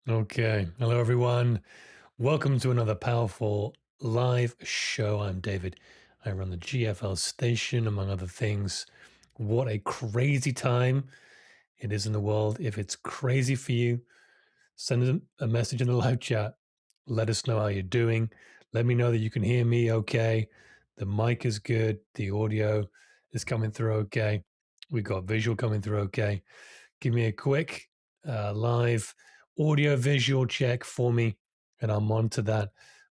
Okay. Hello, everyone. Welcome to another powerful live show. I'm David. I run the GFL station, among other things. What a crazy time it is in the world. If it's crazy for you, send a message in the live chat. Let us know how you're doing. Let me know that you can hear me okay. The mic is good. The audio is coming through okay. We got visual coming through okay. Give me a quick live audio visual check for me, and I'll monitor that.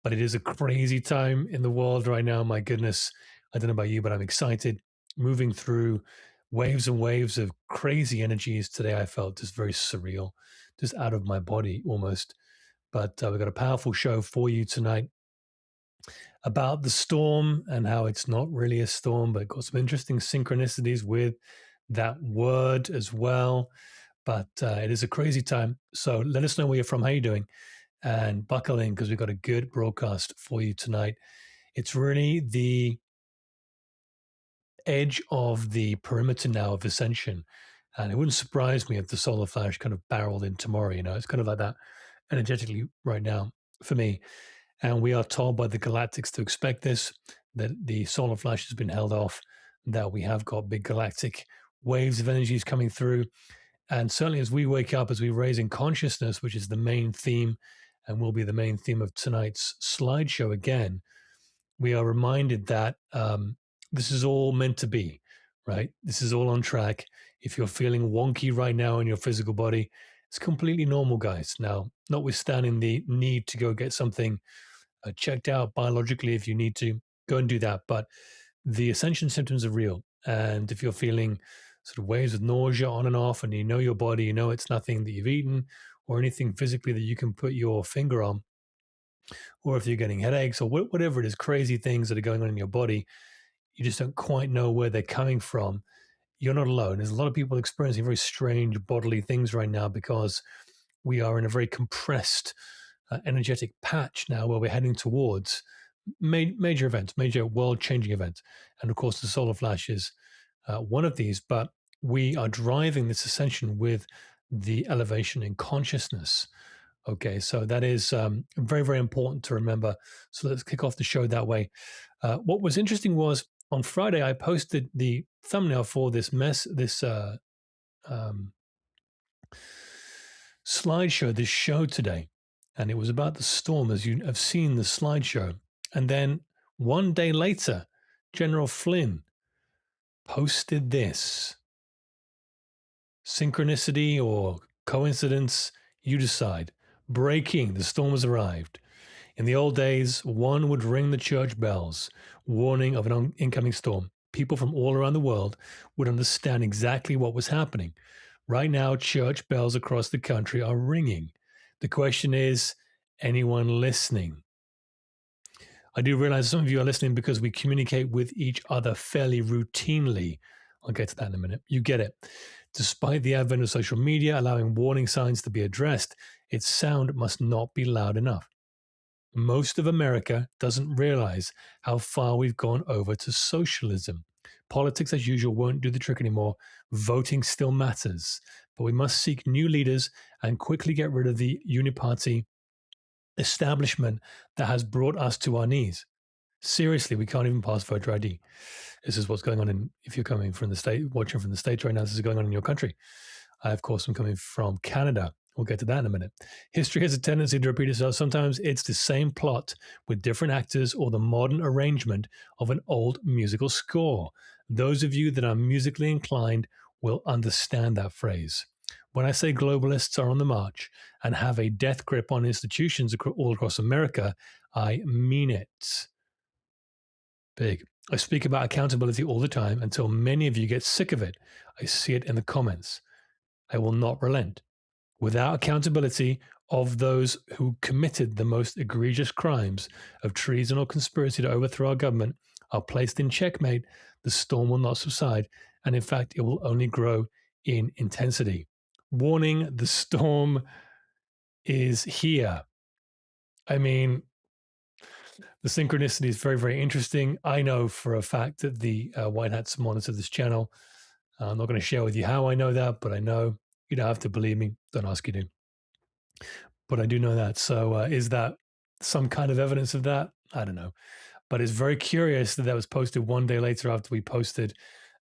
But it is a crazy time in the world right now. My goodness. I don't know about you, but I'm excited. Moving through waves and waves of crazy energies today. I felt just very surreal, just out of my body almost. But we've got a powerful show for you tonight about the storm and how it's not really a storm, but got some interesting synchronicities with that word as well. But it is a crazy time. So let us know where you're from, how you're doing, and buckle in because we've got a good broadcast for you tonight. It's really the edge of the perimeter now of ascension. And it wouldn't surprise me if the solar flash kind of barreled in tomorrow. It's kind of like that energetically right now for me. And we are told by the galactics to expect this, that the solar flash has been held off, that we have got big galactic waves of energies coming through. And certainly as we wake up, as we raise in consciousness, which is the main theme and will be the main theme of tonight's slideshow again, we are reminded that this is all meant to be, right? This is all on track. If you're feeling wonky right now in your physical body, it's completely normal, guys. Now, notwithstanding the need to go get something checked out biologically, if you need to, go and do that. But the ascension symptoms are real. And if you're feeling sort of waves of nausea on and off, and you know your body, you know it's nothing that you've eaten or anything physically that you can put your finger on, or if you're getting headaches or whatever it is, crazy things that are going on in your body, you just don't quite know where they're coming from. You're not alone. There's a lot of people experiencing very strange bodily things right now because we are in a very compressed, energetic patch now where we're heading towards major events, major world-changing events. And of course, the solar flash is one of these, but we are driving this ascension with the elevation in consciousness. Okay, so that is very, very important to remember. So let's kick off the show that way. What was interesting was on Friday, I posted the thumbnail for this um, slideshow, this show today, and it was about the storm, as you have seen the slideshow. And then one day later, General Flynn posted this. Synchronicity or coincidence, you decide. Breaking, the storm has arrived. In the old days, one would ring the church bells, warning of an incoming storm. People from all around the world would understand exactly what was happening. Right now, church bells across the country are ringing. The question is, anyone listening? I do realize some of you are listening because we communicate with each other fairly routinely. I'll get to that in a minute. You get it. Despite the advent of social media allowing warning signs to be addressed, its sound must not be loud enough. Most of America doesn't realize how far we've gone over to socialism. Politics, as usual, won't do the trick anymore. Voting still matters. But we must seek new leaders and quickly get rid of the uniparty establishment that has brought us to our knees. Seriously, we can't even pass voter ID. This is what's going on if you're coming from the state, watching from the States right now, this is going on in your country. I, of course, am coming from Canada. We'll get to that in a minute. History has a tendency to repeat itself. Sometimes it's the same plot with different actors or the modern arrangement of an old musical score. Those of you that are musically inclined will understand that phrase. When I say globalists are on the march and have a death grip on institutions all across America, I mean it. Big. I speak about accountability all the time until many of you get sick of it. I see it in the comments. I will not relent. Without accountability of those who committed the most egregious crimes of treason or conspiracy to overthrow our government are placed in checkmate, the storm will not subside, and in fact, it will only grow in intensity. Warning, the storm is here. I mean, the synchronicity is very, very interesting. I know for a fact that the White Hats monitor this channel. I'm not going to share with you how I know that, but I know You don't have to believe me. Don't ask you to. But I do know that. So is that some kind of evidence of that? I don't know. But it's very curious that was posted one day later after we posted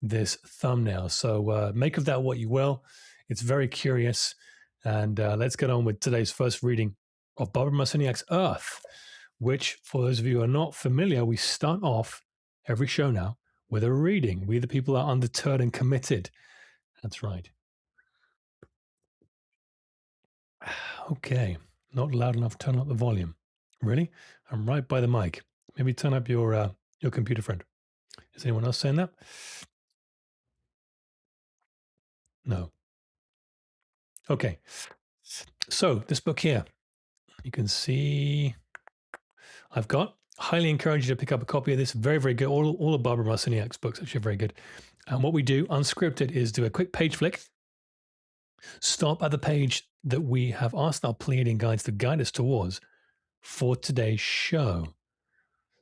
this thumbnail. So make of that what you will. It's very curious. And let's get on with today's first reading of Barbara Marciniak's Earth, which, for those of you who are not familiar, we start off every show now with a reading. We, the people, are undeterred and committed. That's right. Okay, not loud enough. Turn up the volume. Really? I'm right by the mic. Maybe turn up your computer, friend. Is anyone else saying that? No. Okay. So this book here, you can see I've got. Highly encourage you to pick up a copy of this. Very, very good. All of Barbara Marciniak's books actually very good. And what we do, unscripted, is do a quick page flick. Stop at the page that we have asked our Pleiadian guides to guide us towards for today's show.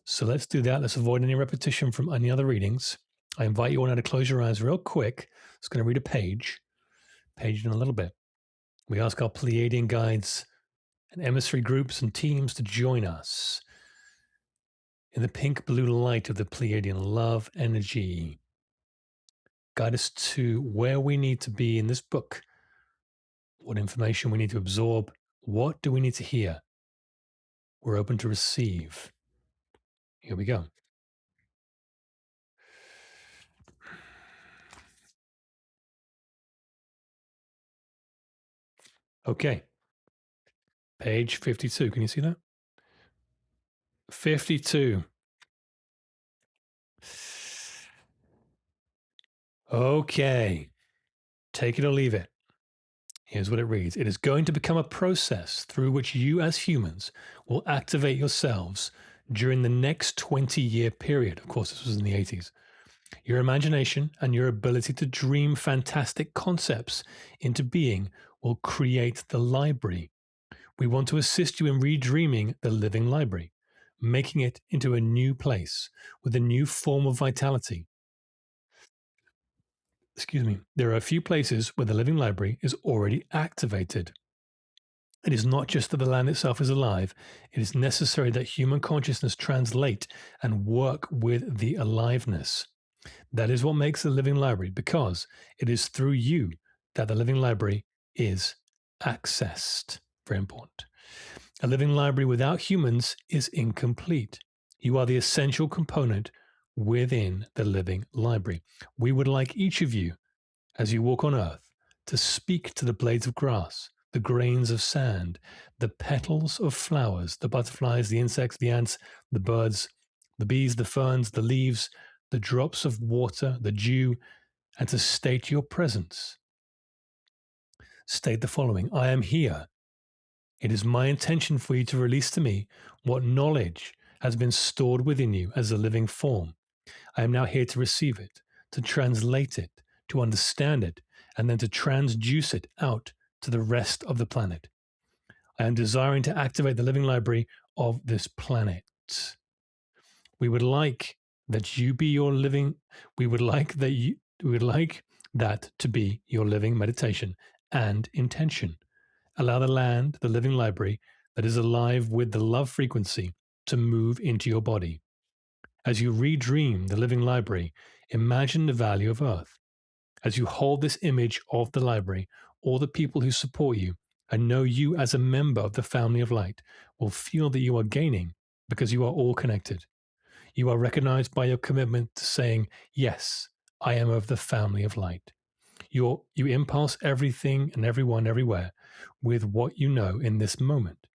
So let's do that. Let's avoid any repetition from any other readings. I invite you all now to close your eyes real quick. It's going to read a page in a little bit. We ask our Pleiadian guides and emissary groups and teams to join us in the pink blue light of the Pleiadian love energy. Guide us to where we need to be in this book, what information we need to absorb, what do we need to hear. We're open to receive. Here we go. Okay. Page 52. Can you see that? 52. Okay. Take it or leave it. Here's what it reads. It is going to become a process through which you as humans will activate yourselves during the next 20-year period. Of course, this was in the 80s. Your imagination and your ability to dream fantastic concepts into being will create the library. We want to assist you in redreaming the living library, making it into a new place with a new form of vitality. Excuse me. There are a few places where the living library is already activated. It is not just that the land itself is alive, it is necessary that human consciousness translate and work with the aliveness. That is what makes the living library, because it is through you that the living library is accessed. Very important. A living library without humans is incomplete. You are the essential component within the living library. We would like each of you, as you walk on earth, to speak to the blades of grass, the grains of sand, the petals of flowers, the butterflies, the insects, the ants, the birds, the bees, the ferns, the leaves, the drops of water, the dew, and to state your presence. State the following: I am here. It is my intention for you to release to me what knowledge has been stored within you as a living form. I am now here to receive it, to translate it, to understand it, and then to transduce it out to the rest of the planet. I am desiring to activate the living library of this planet. We would like that you be your living, we would like that to be your living meditation and intention. Allow the land, the living library that is alive with the love frequency, to move into your body. As you redream the living library, imagine the value of Earth. As you hold this image of the library, all the people who support you and know you as a member of the family of light will feel that you are gaining because you are all connected. You are recognized by your commitment to saying, yes, I am of the family of light. You impulse everything and everyone everywhere with what you know in this moment.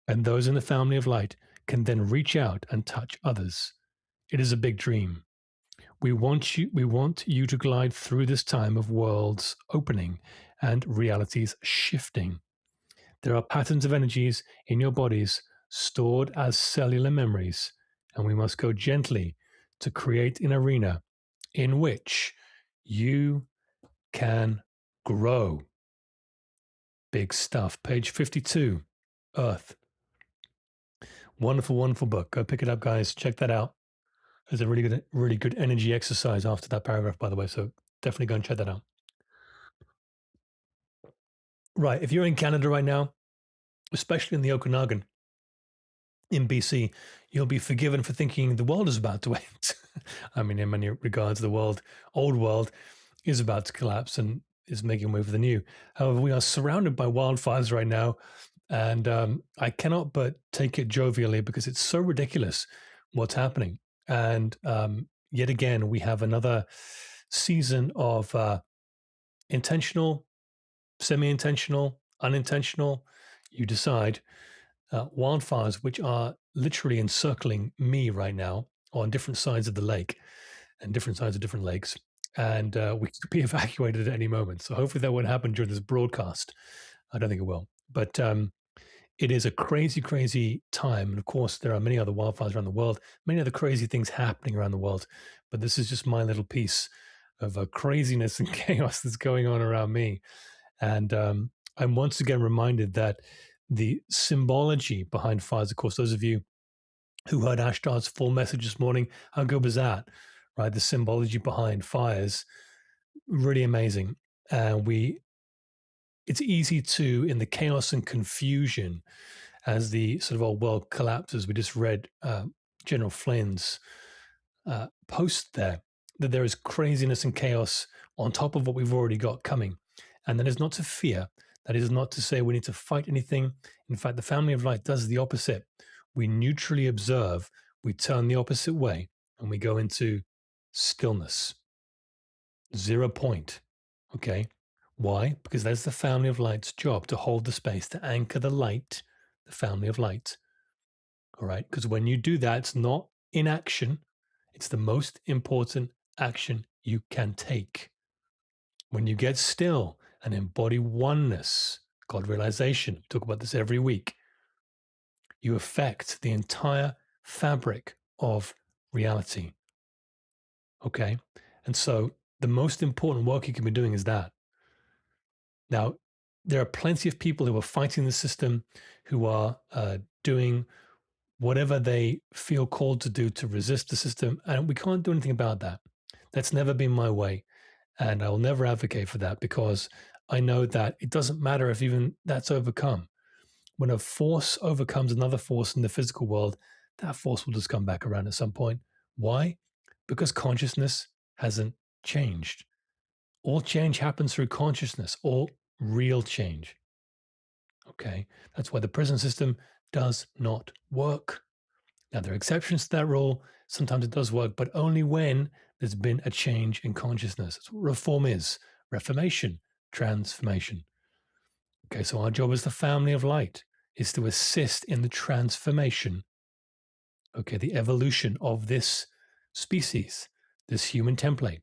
And those in the family of light can then reach out and touch others. It is a big dream. We want you to glide through this time of worlds opening and realities shifting. There are patterns of energies in your bodies stored as cellular memories, and we must go gently to create an arena in which you can grow. Big stuff. Page 52, Earth. Wonderful, wonderful book. Go pick it up, guys. Check that out. There's a really good energy exercise after that paragraph, by the way. So definitely go and check that out. Right. If you're in Canada right now, especially in the Okanagan in BC, you'll be forgiven for thinking the world is about to end. I mean, in many regards, the old world, is about to collapse and is making way for the new. However, we are surrounded by wildfires right now, and I cannot but take it jovially because it's so ridiculous what's happening. And yet again, we have another season of intentional, semi-intentional, unintentional. You decide wildfires, which are literally encircling me right now on different sides of the lake and different sides of different lakes. And we could be evacuated at any moment. So hopefully that won't happen during this broadcast. I don't think it will. But it is a crazy, crazy time. And of course, there are many other wildfires around the world, many other crazy things happening around the world. But this is just my little piece of craziness and chaos that's going on around me. And I'm once again reminded that the symbology behind fires, of course, those of you who heard Ashdod's full message this morning, how good was that? Right? The symbology behind fires, really amazing. And it's easy to, in the chaos and confusion, as the sort of old world collapses, we just read General Flynn's post there, that there is craziness and chaos on top of what we've already got coming. And that is not to fear. That is not to say we need to fight anything. In fact, the family of light does the opposite. We neutrally observe, we turn the opposite way, and we go into stillness. 0 point. Okay. Why? Because that's the family of light's job, to hold the space, to anchor the light, the family of light. All right. Because when you do that, it's not inaction. It's the most important action you can take. When you get still and embody oneness, God realization, talk about this every week, you affect the entire fabric of reality. Okay. And so the most important work you can be doing is that. Now, there are plenty of people who are fighting the system, who are doing whatever they feel called to do to resist the system. And we can't do anything about that. That's never been my way. And I will never advocate for that because I know that it doesn't matter if even that's overcome. When a force overcomes another force in the physical world, that force will just come back around at some point. Why? Because consciousness hasn't changed. All change happens through consciousness, all real change. Okay. That's why the prison system does not work. Now, there are exceptions to that rule. Sometimes it does work, but only when there's been a change in consciousness. That's what reform is: reformation, transformation. Okay, so our job as the family of light is to assist in the transformation, okay, the evolution of this species, this human template,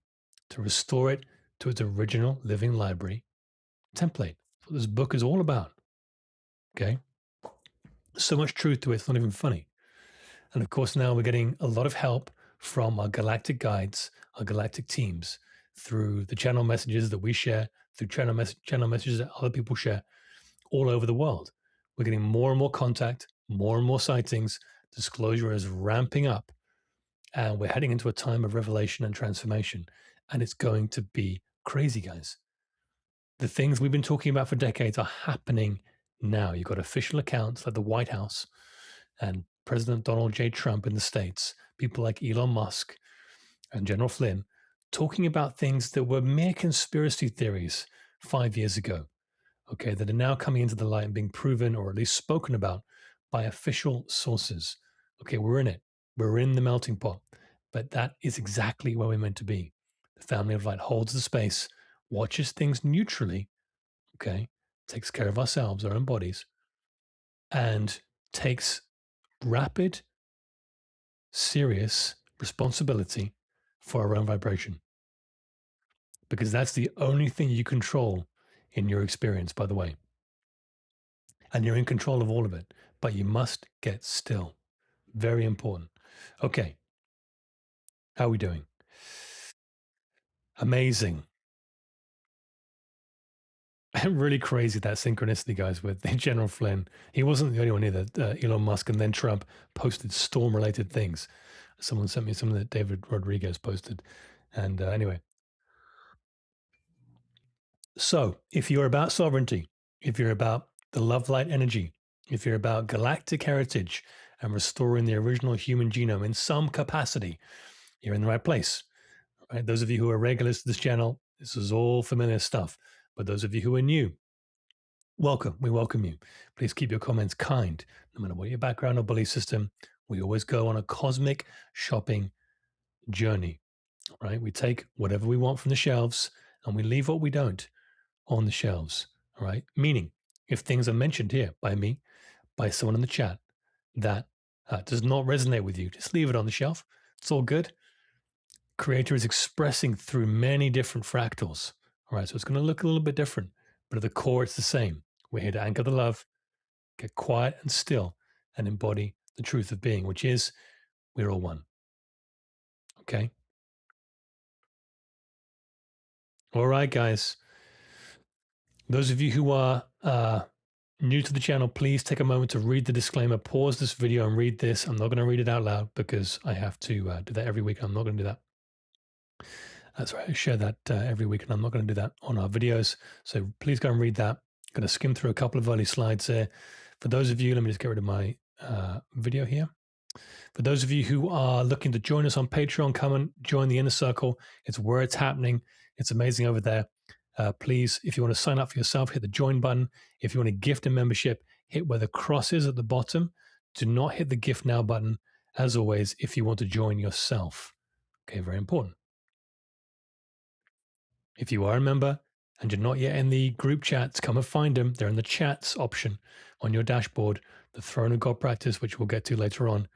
to restore it to its original living library template. That's what this book is all about. Okay, so much truth to it, it's not even funny. And of course, now we're getting a lot of help from our galactic guides, our galactic teams, through the channel messages that we share, through channel messages that other people share all over the world. We're getting more and more contact, more and more sightings. Disclosure is ramping up, and we're heading into a time of revelation and transformation. And it's going to be crazy, guys. The things we've been talking about for decades are happening now. You've got official accounts like the White House and President Donald J. Trump in the States, people like Elon Musk and General Flynn, talking about things that were mere conspiracy theories 5 years ago, okay, that are now coming into the light and being proven or at least spoken about by official sources. Okay, we're in it. We're in the melting pot. But that is exactly where we're meant to be. The family of light holds the space, watches things neutrally, okay, takes care of ourselves, our own bodies, and takes rapid, serious responsibility for our own vibration. Because that's the only thing you control in your experience, by the way. And you're in control of all of it, but you must get still. Very important. Okay. How are we doing? Amazing. Really crazy, that synchronicity, guys, with General Flynn. He wasn't the only one either. Elon Musk and then Trump posted storm related things. Someone sent me something that David Rodriguez posted. And anyway, so if you're about sovereignty, if you're about the love light energy, if you're about galactic heritage and restoring the original human genome in some capacity, you're in the right place. Right? Those of you who are regulars to this channel, this is all familiar stuff. But those of you who are new, welcome. We welcome you. Please keep your comments kind, no matter what your background or belief system. We always go on a cosmic shopping journey, right? We take whatever we want from the shelves and we leave what we don't on the shelves, all right? Meaning, if things are mentioned here by me, by someone in the chat that does not resonate with you, just leave it on the shelf. It's all good. Creator is expressing through many different fractals, all right? So it's going to look a little bit different, but at the core, it's the same. We're here to anchor the love, get quiet and still, and embody the truth of being, which is we're all one. Okay? All right, guys. Those of you who are new to the channel, please take a moment to read the disclaimer. Pause this video and read this. I'm not going to read it out loud because I have to do that every week. I'm not going to do that. That's right. I share that every week, and I'm not going to do that on our videos. So please go and read that. I'm going to skim through a couple of early slides there. For those of you, let me just get rid of my video here. For those of you who are looking to join us on Patreon, come and join the inner circle. It's where it's happening. It's amazing over there. Please, if you want to sign up for yourself, hit the join button. If you want to gift a membership, hit where the cross is at the bottom. Do not hit the gift now button, as always, if you want to join yourself. Okay, very important. If you are a member and you're not yet in the group chats, come and find them. They're in the chats option on your dashboard, the Throne of God practice, which we'll get to later on.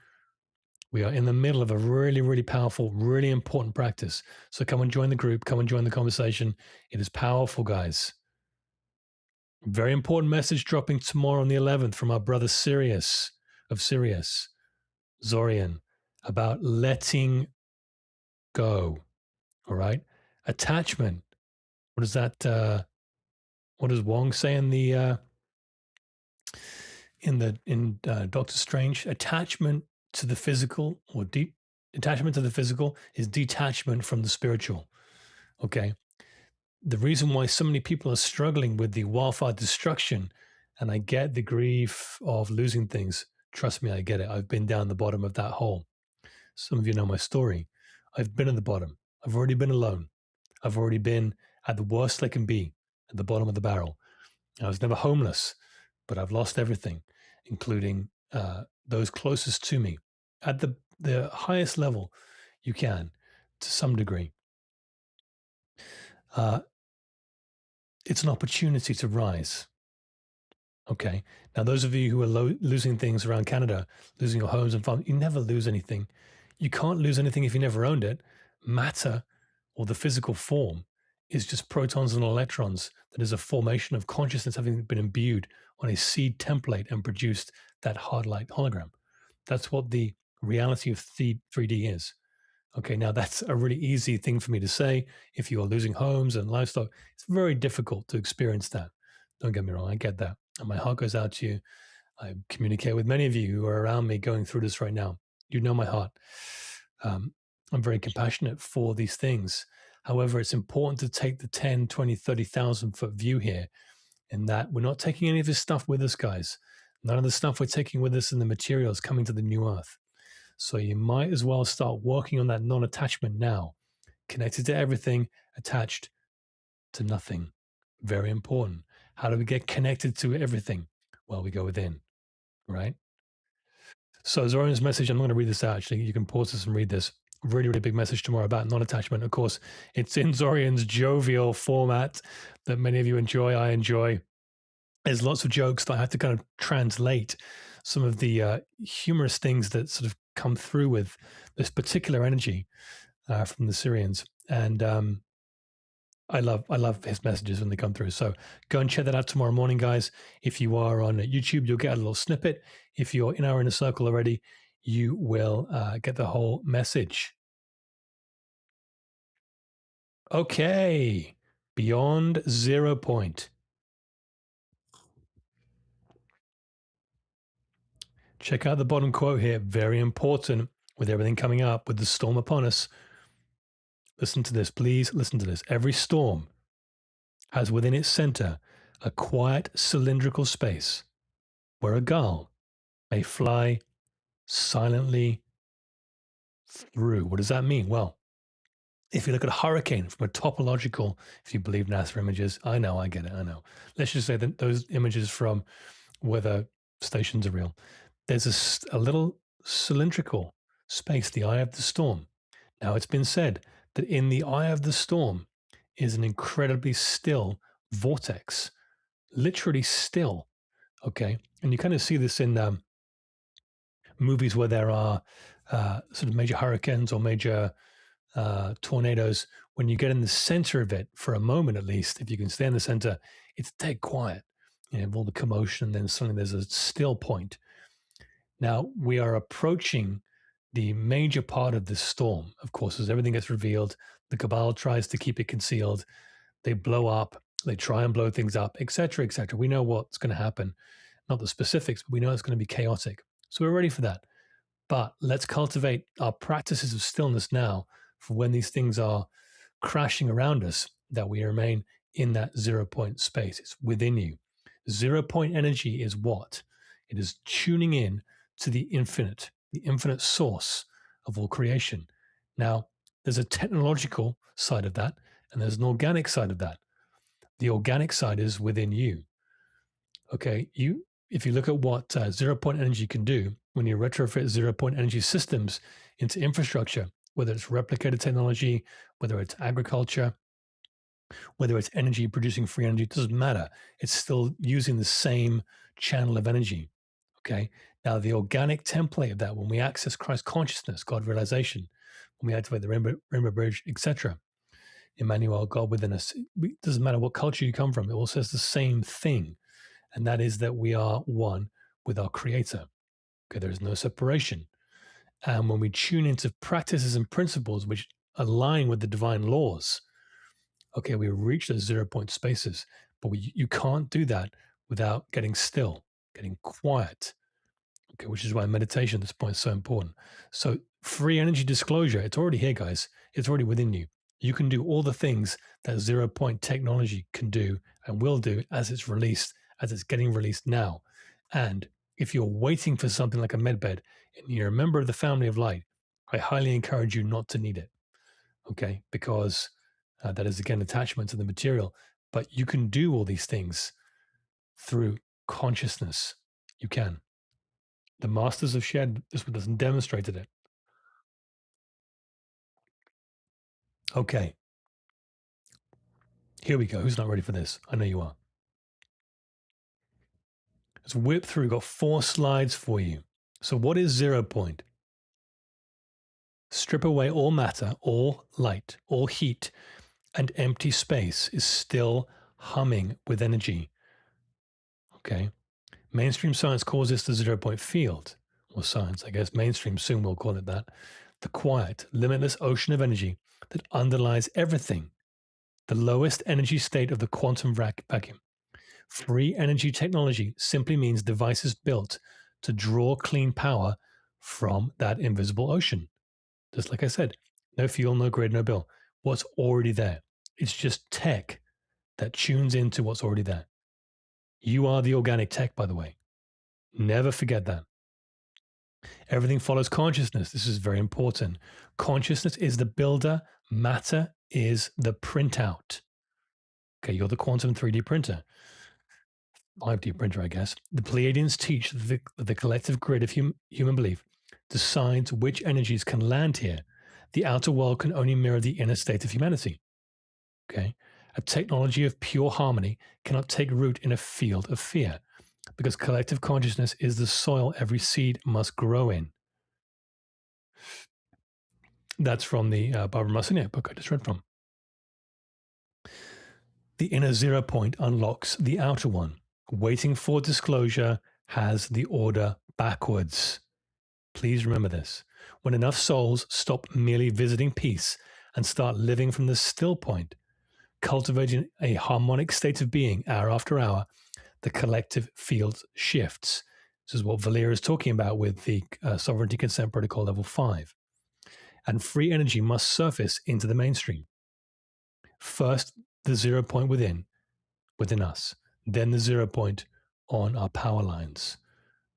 We are in the middle of a really, really powerful, really important practice. So come and join the group, come and join the conversation. It is powerful, guys. Very important message dropping tomorrow on the 11th from our brother Sirius of Sirius, Zorian, about letting go. All right. Attachment. What is that? What does Wong say in Doctor Strange? Attachment to the physical or attachment to the physical is detachment from the spiritual. Okay. The reason why so many people are struggling with the wildfire destruction, and I get the grief of losing things. Trust me, I get it. I've been down the bottom of that hole. Some of you know my story. I've been at the bottom. I've already been alone. I've already been at the worst I can be, at the bottom of the barrel. I was never homeless, but I've lost everything, including those closest to me at the highest level you can, to some degree. It's an opportunity to rise. Okay. Now, those of you who are losing things around Canada, losing your homes and farms, you never lose anything. You can't lose anything if you never owned it. Matter, or the physical form, is just protons and electrons. That is a formation of consciousness having been imbued on a seed template and produced that hard light hologram. That's what the reality of 3D is. Okay, now that's a really easy thing for me to say. If you are losing homes and livestock, it's very difficult to experience that. Don't get me wrong, I get that. And my heart goes out to you. I communicate with many of you who are around me going through this right now. You know my heart. I'm very compassionate for these things. However, it's important to take the 10, 20, 30,000 foot view here, in that we're not taking any of this stuff with us, guys. None of the stuff we're taking with us in the materials coming to the new earth. So you might as well start working on that non-attachment now. Connected to everything, attached to nothing. Very important. How do we get connected to everything? Well, we go within, right? So Zorian's message, I'm not going to read this out, actually. You can pause this and read this. Really, really big message tomorrow about non-attachment. Of course, it's in Zorian's jovial format that many of you enjoy. I enjoy. There's lots of jokes that I have to kind of translate some of the humorous things that sort of come through with this particular energy from the Syrians. And I love his messages when they come through. So go and check that out tomorrow morning, guys. If you are on YouTube, you'll get a little snippet. If you're in our inner circle already, you will get the whole message. Okay, beyond 0 point. Check out the bottom quote here. Very important with everything coming up, with the storm upon us. Listen to this, please. Listen to this. Every storm has within its center a quiet cylindrical space where a gull may fly silently through. What does that mean? Well, if you look at a hurricane from a topological, if you believe NASA images, I know, I get it, I know. Let's just say that those images from weather stations are real. There's a little cylindrical space, the eye of the storm. Now, it's been said that in the eye of the storm is an incredibly still vortex, literally still. Okay. And you kind of see this in movies where there are sort of major hurricanes or major tornadoes. When you get in the center of it for a moment, at least, if you can stay in the center, it's dead quiet. You have all the commotion, and then suddenly there's a still point. Now we are approaching the major part of this storm, of course, as everything gets revealed. The Cabal tries to keep it concealed. They blow up. They try and blow things up, etc., etc. We know what's going to happen. Not the specifics, but we know it's going to be chaotic. So we're ready for that. But let's cultivate our practices of stillness now for when these things are crashing around us, that we remain in that 0 point space. It's within you. 0 point energy is what? It is tuning in to the infinite source of all creation. Now, there's a technological side of that, and there's an organic side of that. The organic side is within you. Okay, if you look at what 0 point energy can do when you retrofit 0 point energy systems into infrastructure, whether it's replicated technology, whether it's agriculture, whether it's energy producing free energy, it doesn't matter. It's still using the same channel of energy. Okay. Now, the organic template of that, when we access Christ consciousness, God realization, when we activate the Rainbow Bridge, etc., Emmanuel, God within us, it doesn't matter what culture you come from, it all says the same thing. And that is that we are one with our Creator. Okay. There is no separation. And when we tune into practices and principles which align with the divine laws, okay, we reach those 0 point spaces, but you can't do that without getting still, getting quiet. Okay, which is why meditation at this point is so important. So free energy disclosure, it's already here, guys. It's already within you. You can do all the things that 0 point technology can do and will do as it's released, as it's getting released now. And if you're waiting for something like a medbed and you're a member of the family of light, I highly encourage you not to need it. Okay, because that is again attachment to the material. But you can do all these things through consciousness. You can. The masters have shared this with us and demonstrated it. Okay, here we go. Who's not ready for this? I know you are. Let's whip through. We've got 4 slides for you. So, what is 0 point? Strip away all matter, all light, all heat, and empty space is still humming with energy. Okay. Mainstream science calls this the 0 point field, or science, I guess. Mainstream soon will call it that. The quiet, limitless ocean of energy that underlies everything. The lowest energy state of the quantum vacuum. Free energy technology simply means devices built to draw clean power from that invisible ocean. Just like I said, no fuel, no grid, no bill. What's already there? It's just tech that tunes into what's already there. You are the organic tech, by the way. Never forget that. Everything follows consciousness. This is very important. Consciousness is the builder. Matter is the printout. Okay, you're the quantum 3D printer. 5D printer, I guess. The Pleiadians teach that the collective grid of human belief decides which energies can land here. The outer world can only mirror the inner state of humanity. Okay. A technology of pure harmony cannot take root in a field of fear, because collective consciousness is the soil every seed must grow in. That's from the Barbara Marciniak book I just read from. The inner 0 point unlocks the outer one. Waiting for disclosure has the order backwards. Please remember this. When enough souls stop merely visiting peace and start living from the still point, cultivating a harmonic state of being hour after hour, the collective field shifts. This is what Valir is talking about with the Sovereignty Consent Protocol Level 5. And free energy must surface into the mainstream. First, the 0 point within us. then the 0 point on our power lines.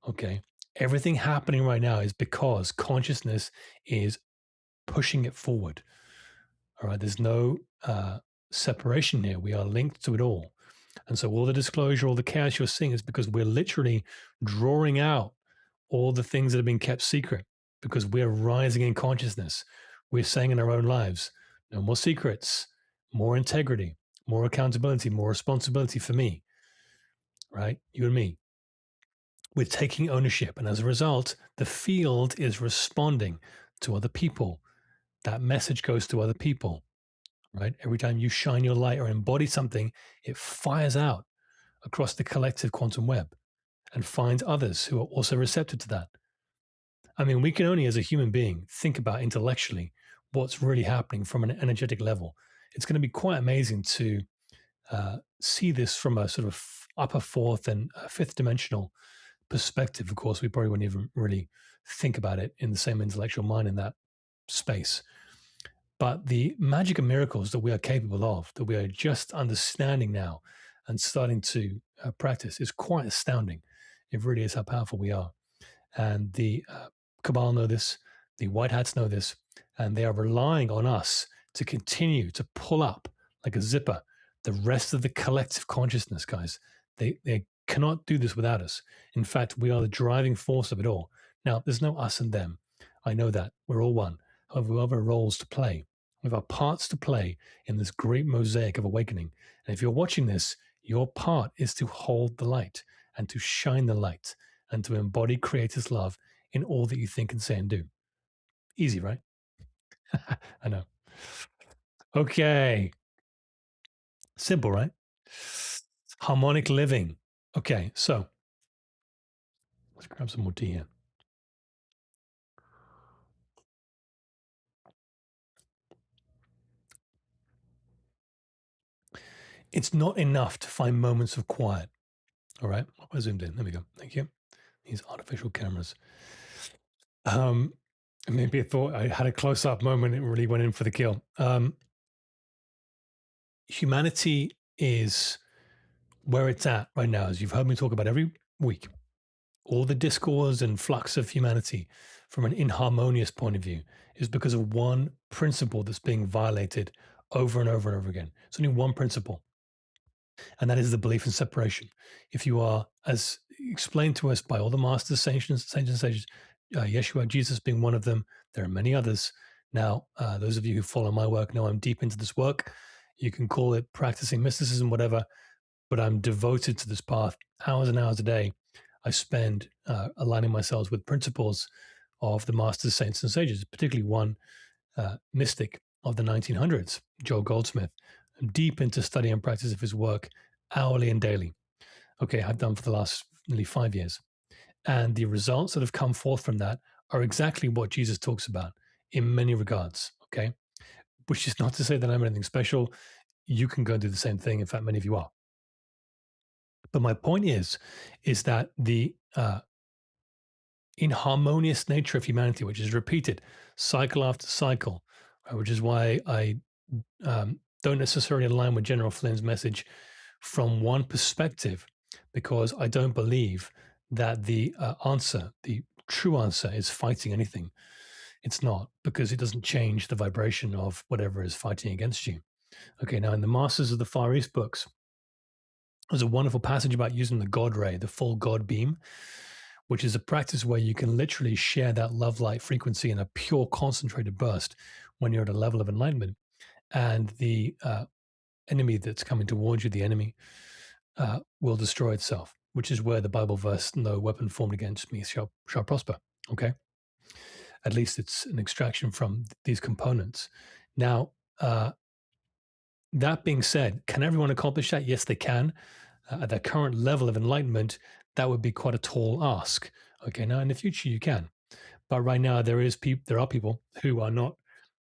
Okay. Everything happening right now is because consciousness is pushing it forward. All right. There's no separation here. We are linked to it all. And so all the disclosure, all the chaos you're seeing is because we're literally drawing out all the things that have been kept secret because we're rising in consciousness. We're saying in our own lives, no more secrets, more integrity, more accountability, more responsibility for me, right? You and me. We're taking ownership. And as a result, the field is responding to other people. That message goes to other people, right? Every time you shine your light or embody something, it fires out across the collective quantum web and finds others who are also receptive to that. I mean, we can only, as a human being, think about intellectually what's really happening from an energetic level. It's going to be quite amazing to see this from a sort of upper fourth and fifth dimensional perspective. Of course, we probably wouldn't even really think about it in the same intellectual mind in that space. But the magic and miracles that we are capable of, that we are just understanding now and starting to practice, is quite astounding. It really is how powerful we are. And the Cabal know this, the White Hats know this, and they are relying on us to continue to pull up like a zipper the rest of the collective consciousness, guys. They cannot do this without us. In fact, we are the driving force of it all. Now, there's no us and them. I know that. We're all one. However, we have our roles to play. We have our parts to play in this great mosaic of awakening. And if you're watching this, your part is to hold the light and to shine the light and to embody Creator's love in all that you think and say and do. Easy, right? I know. Okay. Simple, right? Harmonic living. Okay, so let's grab some more tea here. It's not enough to find moments of quiet. All right, I zoomed in. There we go. Thank you. These artificial cameras. Maybe I thought I had a close-up moment. It really went in for the kill. Humanity is where it's at right now, as you've heard me talk about every week. All the discourse and flux of humanity from an inharmonious point of view is because of one principle that's being violated over and over and over again. It's only one principle, and that is the belief in separation. If you are, as explained to us by all the masters, saints and sages, Yeshua, Jesus being one of them, there are many others. Now, those of you who follow my work know I'm deep into this work. You can call it practicing mysticism, whatever, but I'm devoted to this path hours and hours a day. I spend aligning myself with principles of the masters, saints, and sages, particularly one mystic of the 1900s, Joel Goldsmith. I'm deep into study and practice of his work hourly and daily. Okay, I've done for the last nearly 5 years. And the results that have come forth from that are exactly what Jesus talks about in many regards, okay? Which is not to say that I'm anything special. You can go and do the same thing. In fact, many of you are. But my point is that the inharmonious nature of humanity, which is repeated cycle after cycle, which is why I don't necessarily align with General Flynn's message from one perspective, because I don't believe that the answer, the true answer, is fighting anything. It's not, because it doesn't change the vibration of whatever is fighting against you. Okay, now in the Masters of the Far East books, there's a wonderful passage about using the God ray, the full God beam, which is a practice where you can literally share that love light frequency in a pure concentrated burst when you're at a level of enlightenment. And the enemy that's coming towards you, the enemy, will destroy itself, which is where the Bible verse, no weapon formed against me shall prosper. Okay. At least it's an extraction from these components. Now, that being said, can everyone accomplish that? Yes, they can. At their current level of enlightenment, that would be quite a tall ask. Okay, now in the future you can, but right now there are people who are not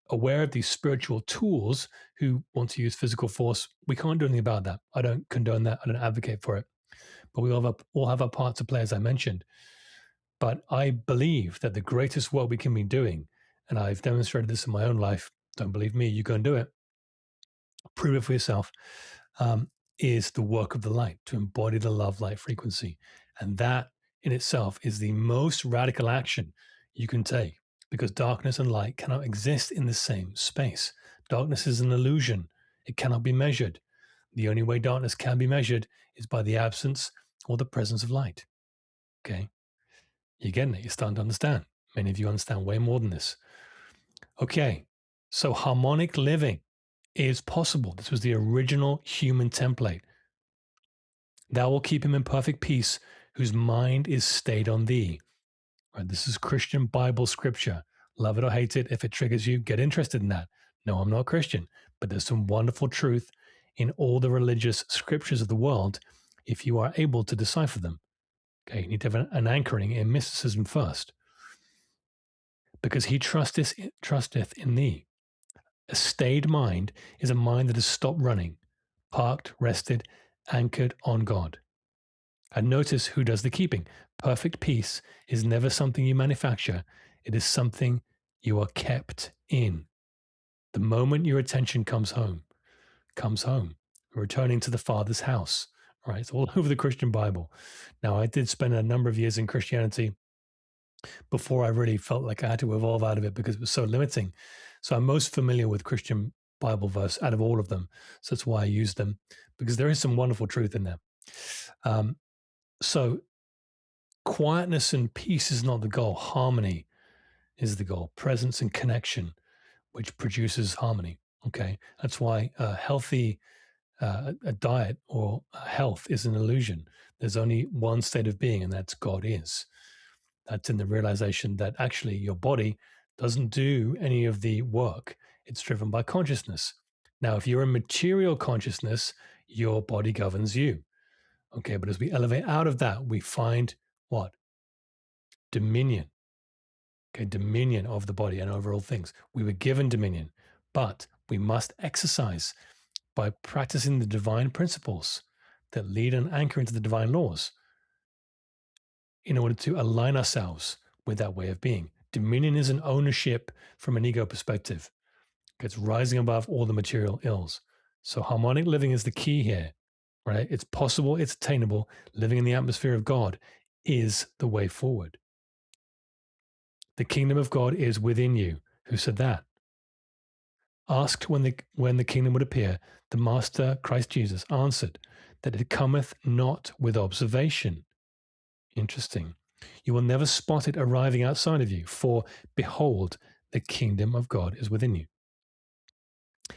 aware of these spiritual tools who want to use physical force. We can't do anything about that. I don't condone that. I don't advocate for it. But we all have our part to play, as I mentioned. But I believe that the greatest work we can be doing, and I've demonstrated this in my own life. Don't believe me? You go and do it. Prove it for yourself. is the work of the light, to embody the love light frequency. And that in itself is the most radical action you can take, because darkness and light cannot exist in the same space. Darkness is an illusion, it cannot be measured. The only way darkness can be measured is by the absence or the presence of light. Okay? You're getting it, you're starting to understand. Many of you understand way more than this. Okay, so harmonic living is possible. This was the original human template. Thou will keep him in perfect peace, whose mind is stayed on thee. Right, this is Christian Bible scripture. Love it or hate it. If it triggers you, get interested in that. No, I'm not Christian, but there's some wonderful truth in all the religious scriptures of the world if you are able to decipher them. Okay, you need to have an anchoring in mysticism first. Because he trusteth in thee. A stayed mind is a mind that has stopped running, parked, rested, anchored on God. And notice who does the keeping. Perfect peace is never something you manufacture. It is something you are kept in. The moment your attention comes home, returning to the Father's house, right? It's all over the Christian Bible. Now, I did spend a number of years in Christianity before I really felt like I had to evolve out of it because it was so limiting. So I'm most familiar with Christian Bible verse out of all of them. So that's why I use them, because there is some wonderful truth in there. So quietness and peace is not the goal. Harmony is the goal. Presence and connection, which produces harmony. Okay, that's why a healthy a diet or health is an illusion. There's only one state of being, and that's God is. That's in the realization that actually your body doesn't do any of the work. It's driven by consciousness. Now, if you're in material consciousness, your body governs you. Okay, but as we elevate out of that, we find what? Dominion. Okay, dominion of the body and over all things. We were given dominion, but we must exercise by practicing the divine principles that lead and anchor into the divine laws in order to align ourselves with that way of being. Dominion is an ownership from an ego perspective. It's rising above all the material ills. So harmonic living is the key here, right? It's possible, it's attainable. Living in the atmosphere of God is the way forward. The kingdom of God is within you. Who said that? Asked when the kingdom would appear, the Master, Christ Jesus, answered that it cometh not with observation. Interesting. You will never spot it arriving outside of you, for behold, the kingdom of God is within you.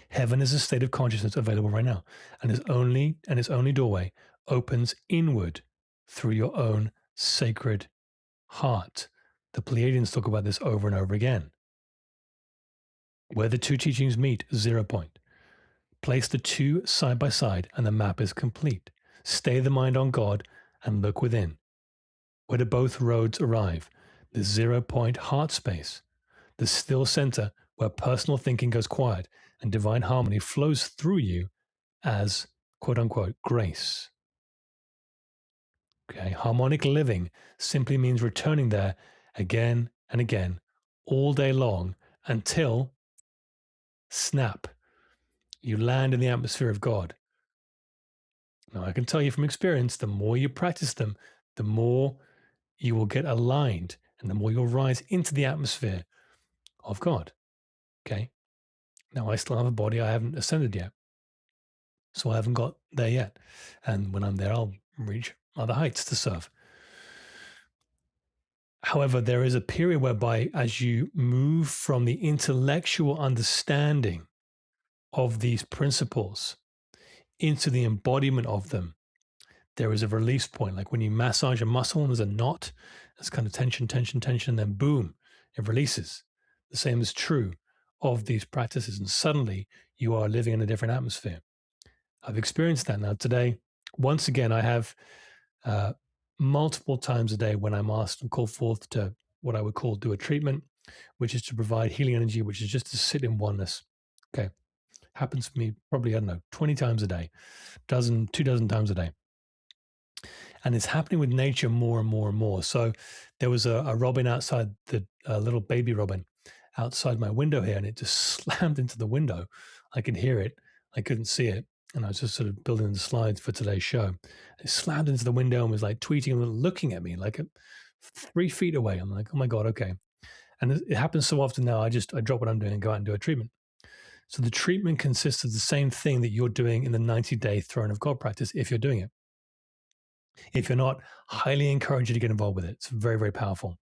Heaven is a state of consciousness available right now, and its only doorway opens inward through your own sacred heart. The Pleiadians talk about this over and over again. Where the two teachings meet, 0 point. Place the two side by side, and the map is complete. Stay the mind on God and look within. Where do both roads arrive? The 0 point heart space, the still center where personal thinking goes quiet and divine harmony flows through you as quote unquote grace. Okay, harmonic living simply means returning there again and again, all day long, until snap, you land in the atmosphere of God. Now, I can tell you from experience, the more you practice them, the more you will get aligned and the more you'll rise into the atmosphere of God. Okay. Now, I still have a body. I haven't ascended yet. So I haven't got there yet. And when I'm there, I'll reach other heights to serve. However, there is a period whereby as you move from the intellectual understanding of these principles into the embodiment of them, there is a release point. Like when you massage a muscle and there's a knot, it's kind of tension, and then boom, it releases. The same is true of these practices. And suddenly you are living in a different atmosphere. I've experienced that now today. Once again, I have multiple times a day when I'm asked and called forth to what I would call do a treatment, which is to provide healing energy, which is just to sit in oneness. Okay. Happens for me probably, 20 times a day, 2 dozen times a day. And it's happening with nature more and more and more. So there was a robin outside, the little baby robin outside my window here, and it just slammed into the window. I could hear it. I couldn't see it. and I was just sort of building the slides for today's show. It slammed into the window and was like tweeting and looking at me like 3 feet away. I'm like, oh my God, okay. And it happens so often now, I drop what I'm doing and go out and do a treatment. So the treatment consists of the same thing that you're doing in the 90-day Throne of God practice if you're doing it. If you're not, highly encourage you to get involved with it. It's very, very powerful.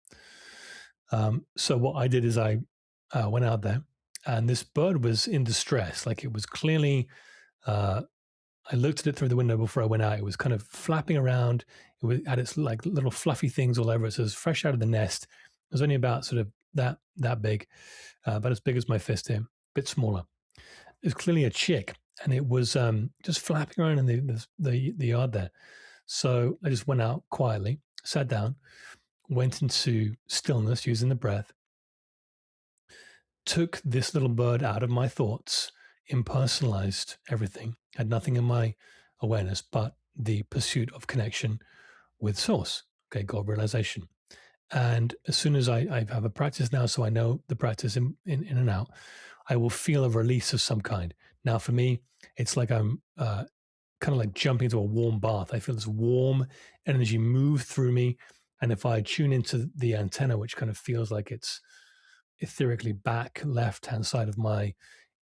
So what I did is I went out there, and this bird was in distress. Like it was clearly, I looked at it through the window before I went out. It was kind of flapping around. Had its like little fluffy things all over it. So it was fresh out of the nest. It was only about sort of that big, about as big as my fist here, a bit smaller. It was clearly a chick, and it was just flapping around in the yard there. So I just went out quietly, sat down, went into stillness using the breath, took this little bird out of my thoughts, impersonalized everything, had nothing in my awareness but the pursuit of connection with source, okay, God realization. And as soon as I have a practice now, so I know the practice in and out, I will feel a release of some kind. Now, for me, it's like I'm kind of like jumping into a warm bath. I feel this warm energy move through me. And if I tune into the antenna, which kind of feels like it's etherically back left-hand side of my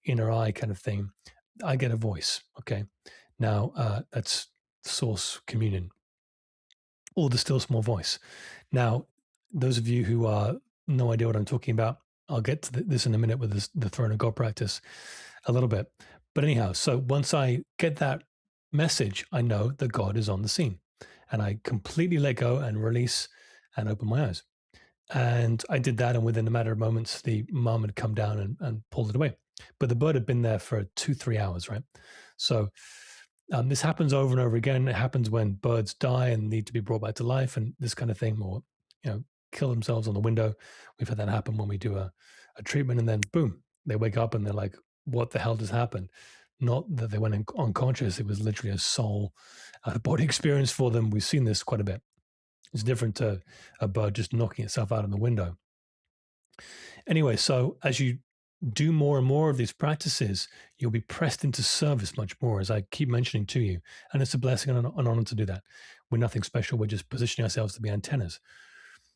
inner eye kind of thing, I get a voice. Okay. Now, that's source communion or the still small voice. Now, those of you who are no idea what I'm talking about, I'll get to this in a minute with the Throne of God practice a little bit. But anyhow, so once I get that message, I know that God is on the scene, and I completely let go and release and open my eyes. And I did that, and within a matter of moments, the mom had come down and pulled it away. But the bird had been there for 2-3 hours, right? So this happens over and over again. It happens when birds die and need to be brought back to life, and this kind of thing, or kill themselves on the window. We've had that happen when we do a treatment, and then boom, they wake up and they're like, "What the hell just happened?" Not that they went unconscious; it was literally a soul out of body experience for them. We've seen this quite a bit. It's different to a bird just knocking itself out of the window. Anyway, so as you do more and more of these practices, you'll be pressed into service much more, as I keep mentioning to you. And it's a blessing and an honor to do that. We're nothing special. We're just positioning ourselves to be antennas.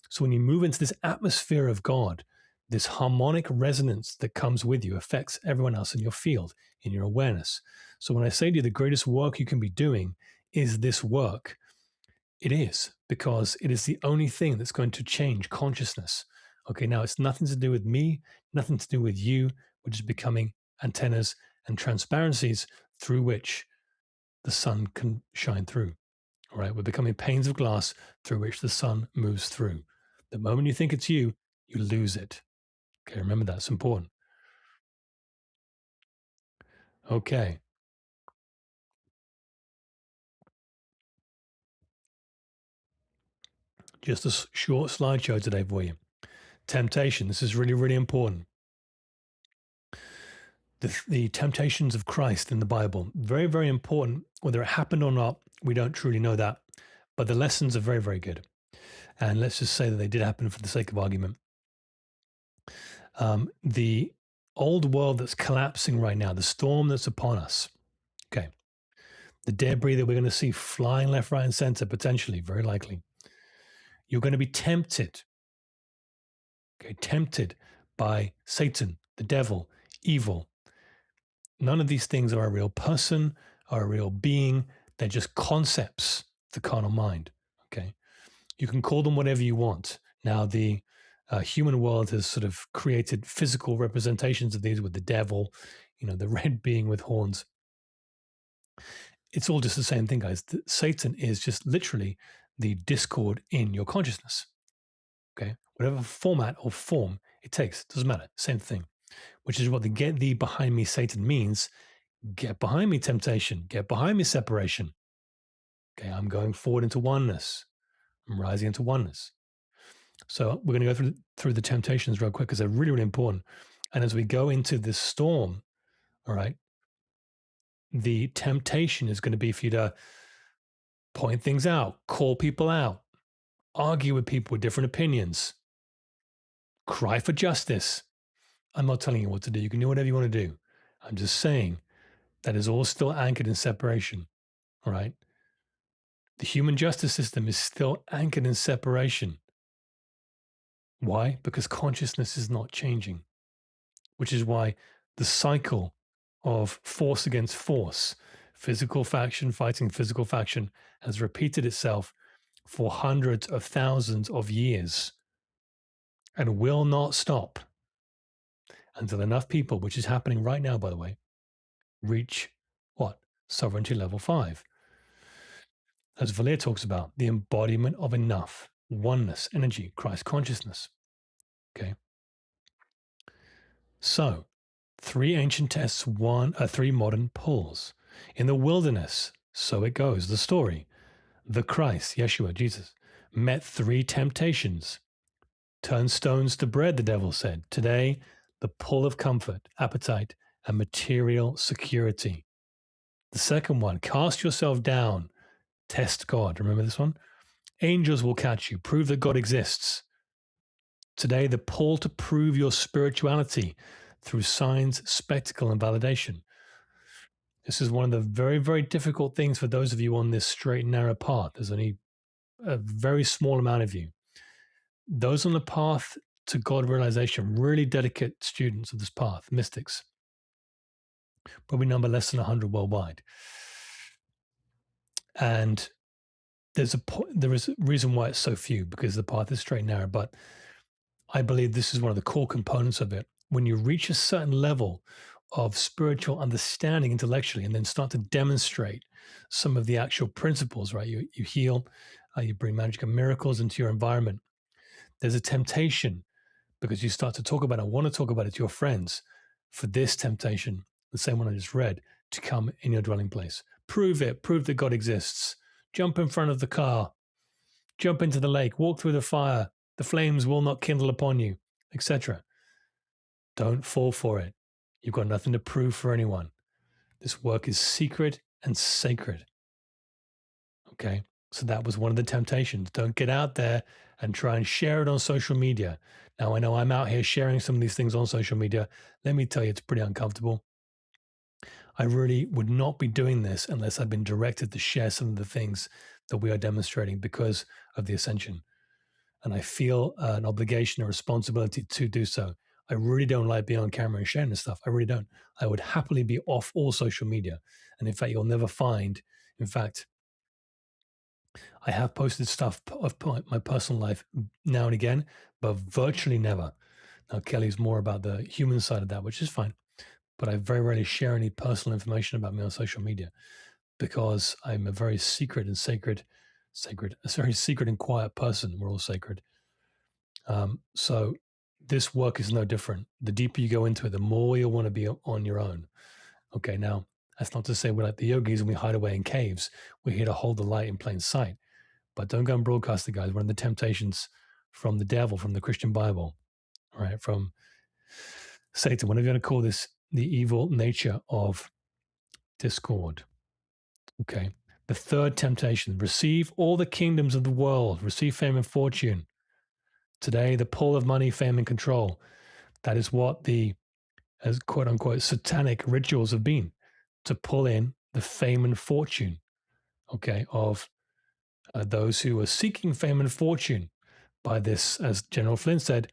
So when you move into this atmosphere of God, this harmonic resonance that comes with you affects everyone else in your field, in your awareness. So when I say to you, the greatest work you can be doing is this work, it is, because it is the only thing that's going to change consciousness. Okay, now it's nothing to do with me, nothing to do with you. We're just becoming antennas and transparencies through which the sun can shine through. All right, we're becoming panes of glass through which the sun moves through. The moment you think it's you, you lose it. Okay, remember that's important. Okay. Just a short slideshow today for you. Temptation. This is really, really important. The temptations of Christ in the Bible, very, very important. Whether it happened or not, we don't truly know that. But the lessons are very, very good. And let's just say that they did happen for the sake of argument. The old world that's collapsing right now, the storm that's upon us, okay, the debris that we're going to see flying left, right, and center, potentially, very likely, you're going to be tempted, okay, tempted by Satan, the devil, evil. None of these things are a real person, are a real being. They're just concepts, the carnal mind, okay? You can call them whatever you want. Now, the human world has sort of created physical representations of these with the devil, the red being with horns. It's all just the same thing, guys. Satan is just literally the discord in your consciousness. Okay, whatever format or form it takes, doesn't matter. Same thing, which is what the "get thee behind me, Satan" means. Get behind me, temptation. Get behind me, separation. Okay, I'm going forward into oneness. I'm rising into oneness. So we're going to go through the temptations real quick because they're really, really important. And as we go into this storm, all right, the temptation is going to be for you to point things out, call people out, argue with people with different opinions, cry for justice. I'm not telling you what to do. You can do whatever you want to do. I'm just saying That is all still anchored in separation, all right? The human justice system is still anchored in separation. Why? Because consciousness is not changing, which is why the cycle of force against force, physical faction fighting physical faction, has repeated itself for hundreds of thousands of years and will not stop until enough people, which is happening right now, by the way, reach what? Sovereignty level 5. As Valir talks about, the embodiment of enough, oneness, energy, Christ consciousness. Okay. So, 3 ancient tests, 3 modern pulls. In the wilderness, so it goes, the story. The Christ, Yeshua, Jesus, met 3 temptations. Turn stones to bread, the devil said. Today, the pull of comfort, appetite, and material security. The second one, cast yourself down, test God. Remember this one? Angels will catch you, prove that God exists. Today, the pull to prove your spirituality through signs, spectacle, and validation. This is one of the very, very difficult things for those of you on this straight and narrow path. There's only a very small amount of you. Those on the path to God realization, really dedicated students of this path, mystics, probably number less than 100 worldwide. And there is a reason why it's so few, because the path is straight and narrow. But I believe this is one of the core components of it. When you reach a certain level of spiritual understanding intellectually, and then start to demonstrate some of the actual principles, right? You heal, you bring magic and miracles into your environment. There's a temptation, because you start to talk about it, want to talk about it to your friends, for this temptation, the same one I just read, to come in your dwelling place. Prove it. Prove that God exists. Jump in front of the car. Jump into the lake. Walk through the fire. The flames will not kindle upon you, etc. Don't fall for it. You've got nothing to prove for anyone. This work is secret and sacred. Okay? So that was one of the temptations. Don't get out there and try and share it on social media. Now, I know I'm out here sharing some of these things on social media. Let me tell you, it's pretty uncomfortable. I really would not be doing this unless I'd been directed to share some of the things that we are demonstrating because of the ascension. And I feel an obligation, a responsibility to do so. I really don't like being on camera and sharing this stuff. I really don't. I would happily be off all social media. And in fact, you'll never find, in fact, I have posted stuff of my personal life now and again, but virtually never. Now, Kelly's more about the human side of that, which is fine. But I very rarely share any personal information about me on social media because I'm a very secret and a very secret and quiet person. We're all sacred. So this work is no different. The deeper you go into it, the more you'll want to be on your own. Okay, now that's not to say we're like the yogis and we hide away in caves. We're here to hold the light in plain sight. But don't go and broadcast it, guys. One of the temptations from the devil, from the Christian Bible, right? From Satan, whatever you want to call this, the evil nature of discord. Okay. The third temptation, receive all the kingdoms of the world, receive fame and fortune. Today, the pull of money, fame, and control. That is what the, as quote unquote, satanic rituals have been, to pull in the fame and fortune, okay, of those who are seeking fame and fortune by this, as General Flynn said,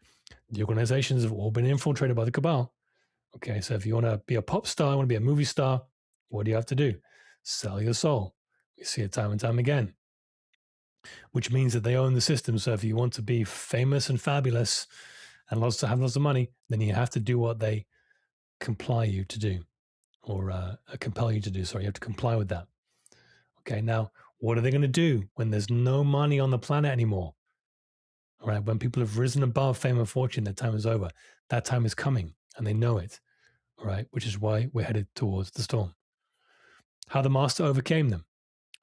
the organizations have all been infiltrated by the cabal. Okay, so if you want to be a pop star, want to be a movie star, what do you have to do? Sell your soul. We see it time and time again, which means that they own the system. So if you want to be famous and fabulous and have lots of money, then you have to do what they comply you to do, or compel you to do. Sorry, you have to comply with that. Okay, now what are they going to do when there's no money on the planet anymore? All right, when people have risen above fame and fortune, their time is over. That time is coming, and they know it. All right, which is why we're headed towards the storm. How the Master overcame them,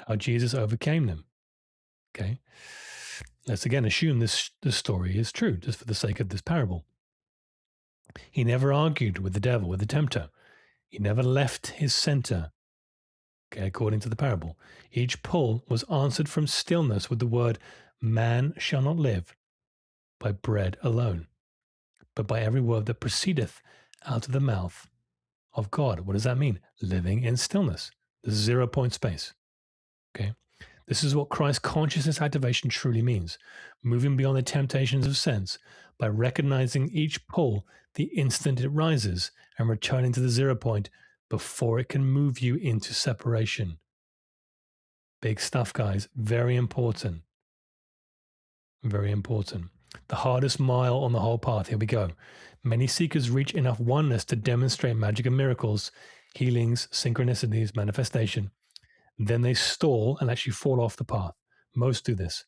how Jesus overcame them. Okay, let's again assume this story is true, just for the sake of this parable. He never argued with the devil, with the tempter. He never left his center. Okay, according to the parable, each pull was answered from stillness with the word, "Man shall not live by bread alone, but by every word that proceedeth out of the mouth of God. What does that mean? Living in stillness, the 0 point space. Okay. This is what Christ consciousness activation truly means, moving beyond the temptations of sense by recognizing each pull the instant it rises and returning to the 0 point before it can move you into separation. Big stuff, guys. Very important. Very important. The hardest mile on the whole path. Here we go. Many seekers reach enough oneness to demonstrate magic and miracles, healings, synchronicities, manifestation. Then they stall and actually fall off the path. Most do this,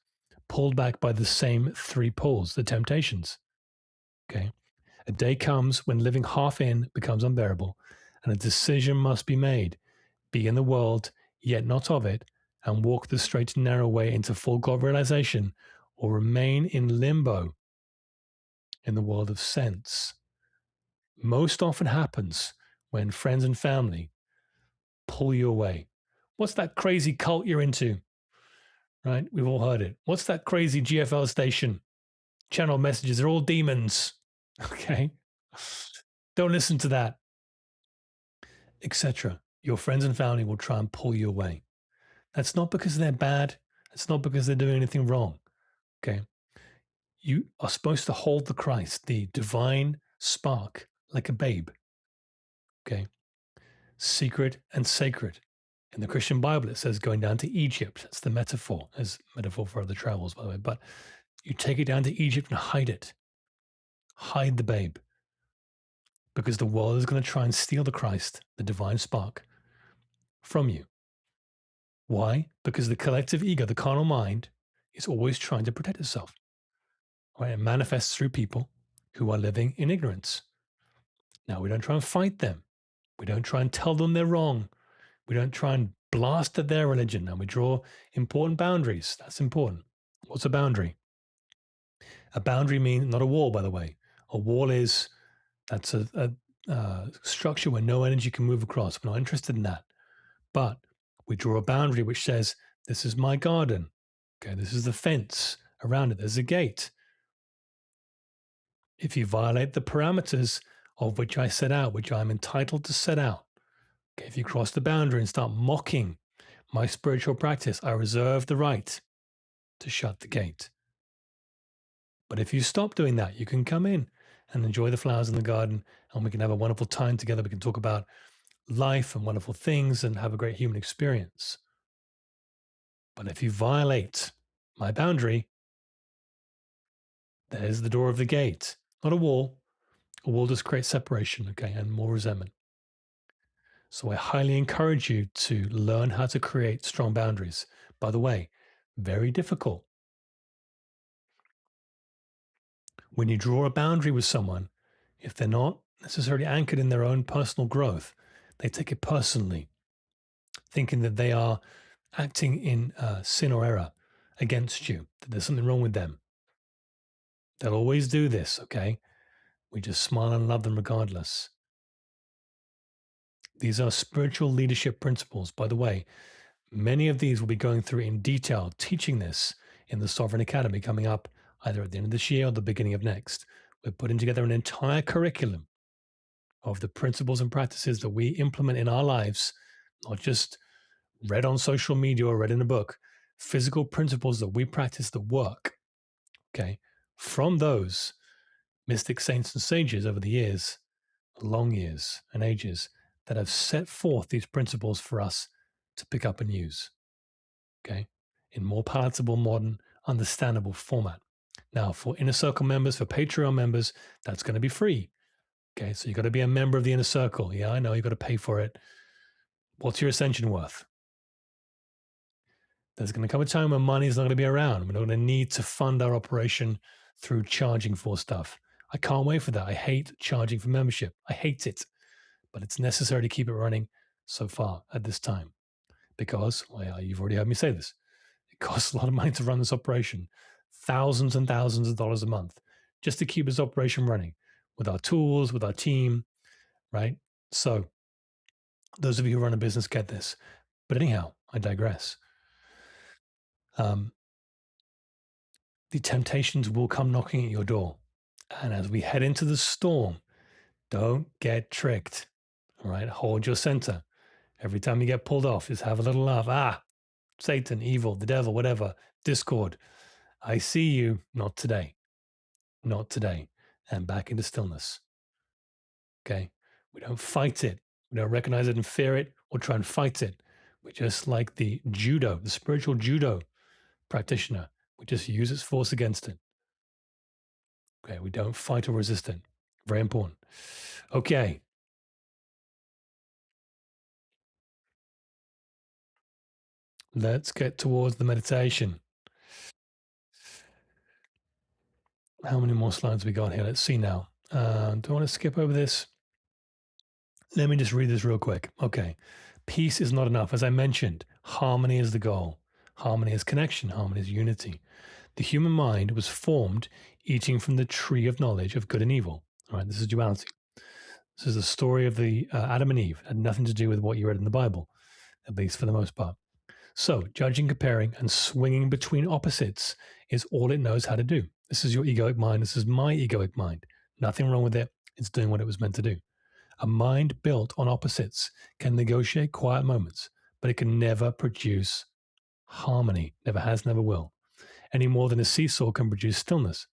pulled back by the same three pulls, the temptations. Okay. A day comes when living half in becomes unbearable, and a decision must be made: be in the world, yet not of it, and walk the straight and narrow way into full God realization, or remain in limbo in the world of sense. Most often happens when friends and family pull you away. What's that crazy cult you're into? Right? We've all heard it. What's that crazy GFL station? Channel messages, they're all demons. Okay. Don't listen to that, etc. Your friends and family will try and pull you away. That's not because they're bad. It's not because they're doing anything wrong. Okay. You are supposed to hold the Christ, the divine spark, like a babe. Okay. Secret and sacred. In the Christian Bible, it says going down to Egypt. That's the metaphor, as metaphor for other travels, by the way. But you take it down to Egypt and hide it. Hide the babe. Because the world is going to try and steal the Christ, the divine spark, from you. Why? Because the collective ego, the carnal mind, is always trying to protect itself. Right? It manifests through people who are living in ignorance. Now, we don't try and fight them. We don't try and tell them they're wrong. We don't try and blast at their religion. Now, we draw important boundaries. That's important. What's a boundary? A boundary means not a wall, by the way. A wall is, that's a structure where no energy can move across. We're not interested in that. But we draw a boundary which says, this is my garden. Okay, this is the fence around it. There's a gate. If you violate the parameters of which I set out, which I'm entitled to set out, okay, if you cross the boundary and start mocking my spiritual practice, I reserve the right to shut the gate. But if you stop doing that, you can come in and enjoy the flowers in the garden, and we can have a wonderful time together. We can talk about life and wonderful things and have a great human experience. But if you violate my boundary, there's the door of the gate, not a wall. A wall just creates separation, okay, and more resentment. So I highly encourage you to learn how to create strong boundaries. By the way, very difficult. When you draw a boundary with someone, if they're not necessarily anchored in their own personal growth, they take it personally, thinking that they are acting in sin or error against you, that there's something wrong with them. They'll always do this, okay? We just smile and love them regardless. These are spiritual leadership principles. By the way, many of these will be going through in detail, teaching this in the Sovereign Academy coming up either at the end of this year or the beginning of next. We're putting together an entire curriculum of the principles and practices that we implement in our lives, not just read on social media or read in a book, physical principles that we practice that work. Okay. From those mystic saints and sages over the years, long years and ages, that have set forth these principles for us to pick up and use. Okay. In more palatable, modern, understandable format. Now, for Inner Circle members, for Patreon members, that's going to be free. Okay, so you've got to be a member of the Inner Circle. Yeah, I know you've got to pay for it. What's your ascension worth? There's going to come a time when money is not going to be around. We're not going to need to fund our operation through charging for stuff. I can't wait for that. I hate charging for membership. I hate it, but it's necessary to keep it running so far at this time because, well, you've already heard me say this. It costs a lot of money to run this operation, thousands and thousands of dollars a month, just to keep this operation running with our tools, with our team, right? So those of you who run a business get this. But anyhow, I digress. The temptations will come knocking at your door. And as we head into the storm, don't get tricked, All right. Hold your center. Every time you get pulled off, just have a little laugh. Ah, Satan, evil, the devil, whatever, discord. I see you. Not today. Not today. And back into stillness. Okay. We don't fight it. We don't recognize it and fear it or try and fight it. We just like the judo, the spiritual judo practitioner. We just use its force against it. Okay. We don't fight or resist it. Very important. Okay. Let's get towards the meditation. How many more slides we got here? Let's see now. Do I want to skip over this? Let me just read this real quick. Okay. Peace is not enough. As I mentioned, harmony is the goal. Harmony is connection. Harmony is unity. The human mind was formed eating from the tree of knowledge of good and evil. All right. This is duality. This is the story of the Adam and Eve. It had nothing to do with what you read in the Bible, at least for the most part. So, judging, comparing, and swinging between opposites is all it knows how to do. This is your egoic mind. This is my egoic mind. Nothing wrong with it. It's doing what it was meant to do. A mind built on opposites can negotiate quiet moments, but it can never produce harmony. Never has, never will. Any more than a seesaw can produce stillness.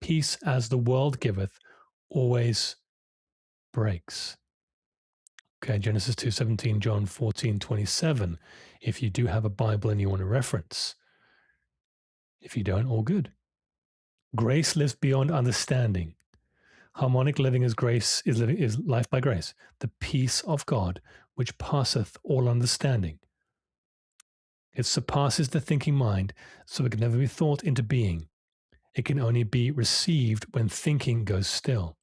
Peace as the world giveth always breaks. Okay, Genesis 2:17, John 14:27. If you do have a Bible and you want to reference, if you don't, all good. Grace lives beyond understanding. Harmonic living is grace is life by grace, the peace of God which passeth all understanding. It surpasses the thinking mind, so it can never be thought into being. It can only be received when thinking goes still.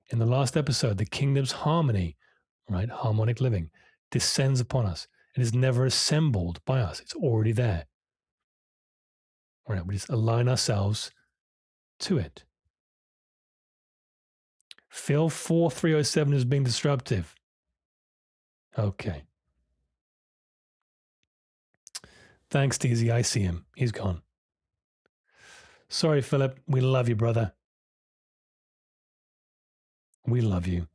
In the last episode, the kingdom's harmony, right, harmonic living, descends upon us. It is never assembled by us. It's already there. Right, we just align ourselves to it. Phil 4307 is being disruptive. Okay. Thanks, DZ. I see him. He's gone. Sorry, Philip. We love you, brother. We love you.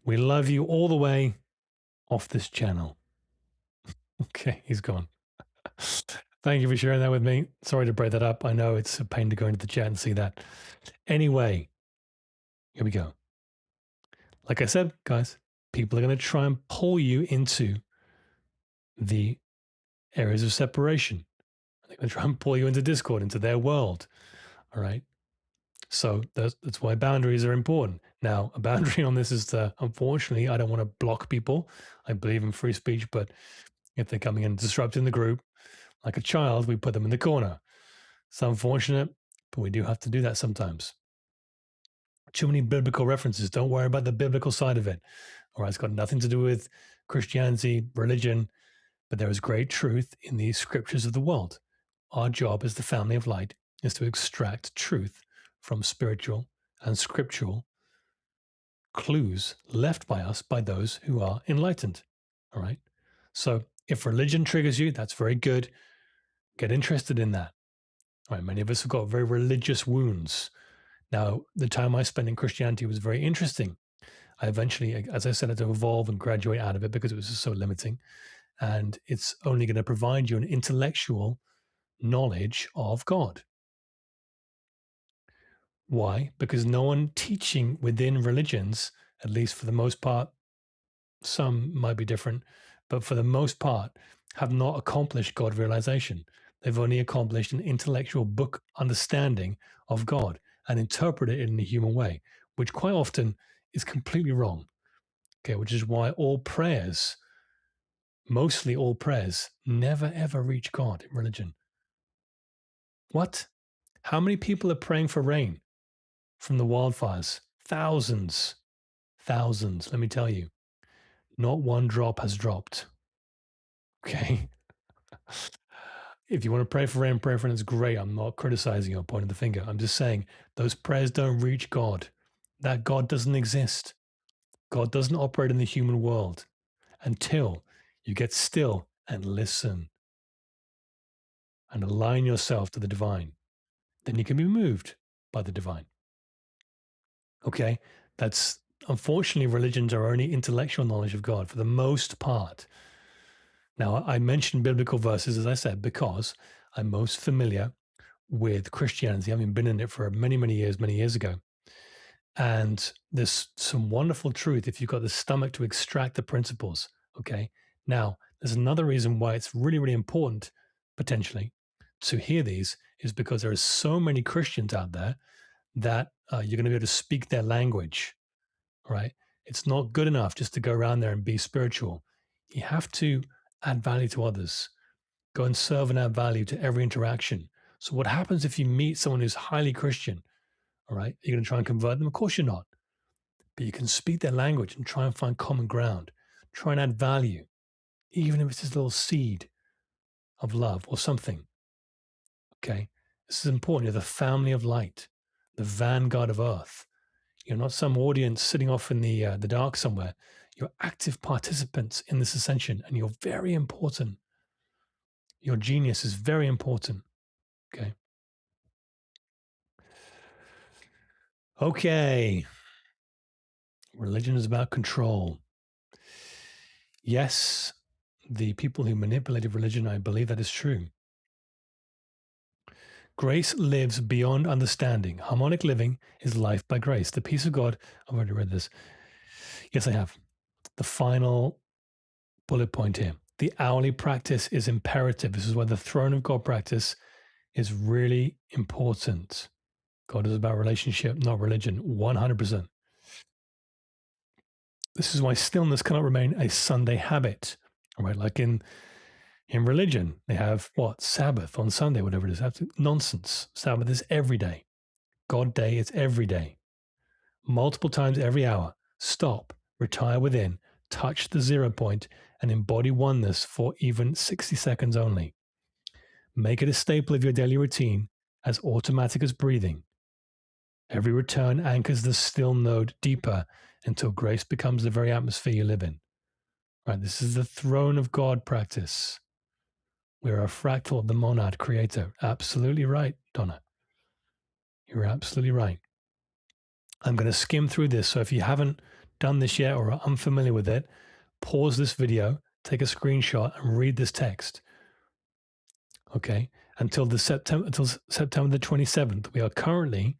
We love you all the way off this channel. Okay, he's gone. Thank you for sharing that with me. Sorry to break that up. I know it's a pain to go into the chat and see that. Anyway, here we go. Like I said, guys, people are going to try and pull you into the areas of separation. They're going to try and pull you into Discord, into their world. All right. So that's why boundaries are important. Now, a boundary on this is that, unfortunately, I don't want to block people. I believe in free speech, but if they're coming in and disrupting the group, like a child, we put them in the corner. It's unfortunate, but we do have to do that sometimes. Too many biblical references. Don't worry about the biblical side of it. All right, it's got nothing to do with Christianity, religion, but there is great truth in the scriptures of the world. Our job as the family of light is to extract truth from spiritual and scriptural clues left by us by those who are enlightened. All right. So if religion triggers you, that's very good. Get interested in that. All right. Many of us have got very religious wounds. Now, the time I spent in Christianity was very interesting. I eventually, as I said, had to evolve and graduate out of it because it was just so limiting. And it's only going to provide you an intellectual knowledge of God. Why? Because no one teaching within religions, at least for the most part, some might be different, but for the most part, have not accomplished God realization. They've only accomplished an intellectual book understanding of God and interpret it in a human way, which quite often is completely wrong. Okay, which is why all prayers, mostly all prayers, never ever reach God in religion. What? How many people are praying for rain from the wildfires? Thousands. Thousands, let me tell you. Not one drop has dropped. Okay. If you want to pray for rain, pray for it. It's great. I'm not criticizing or pointing the finger. I'm just saying those prayers don't reach God. That God doesn't exist. God doesn't operate in the human world until you get still and listen and align yourself to the divine. Then you can be moved by the divine. Okay, that's unfortunately, religions are only intellectual knowledge of God for the most part. Now, I mentioned biblical verses, as I said, because I'm most familiar with Christianity, having been in it for many, many years ago. And there's some wonderful truth if you've got the stomach to extract the principles. Okay. Now, there's another reason why it's really, really important, potentially, to hear these is because there are so many Christians out there that you're going to be able to speak their language, right? It's not good enough just to go around there and be spiritual. You have to add value to others, go and serve and add value to every interaction. So, what happens if you meet someone who's highly Christian? All right, you're going to try and convert them? Of course, you're not. But you can speak their language and try and find common ground, try and add value, even if it's just a little seed of love or something. Okay, this is important. You're the family of light, the vanguard of earth. You're not some audience sitting off in the dark somewhere. You're active participants in this ascension, and you're very important. Your genius is very important. Okay. Okay. Religion is about control. Yes, the people who manipulated religion, I believe that is true. Grace lives beyond understanding. Harmonic living is life by grace. The peace of God. I've already read this. Yes, I have. The final bullet point here. The hourly practice is imperative. This is why the throne of God practice is really important. God is about relationship, not religion, 100%. This is why stillness cannot remain a Sunday habit. All right, like in religion, they have what? Sabbath on Sunday, whatever it is. That's nonsense. Sabbath is every day. God day is every day. Multiple times every hour. Stop, retire within, touch the 0 point, and embody oneness for even 60 seconds only. Make it a staple of your daily routine, as automatic as breathing. Every return anchors the still node deeper until grace becomes the very atmosphere you live in. Right, this is the throne of God practice. We're a fractal of the monad creator. Absolutely right, Donna. You're absolutely right. I'm going to skim through this. So if you haven't done this yet or are unfamiliar with it, pause this video, take a screenshot, and read this text. Okay. Until September the 27th, we are currently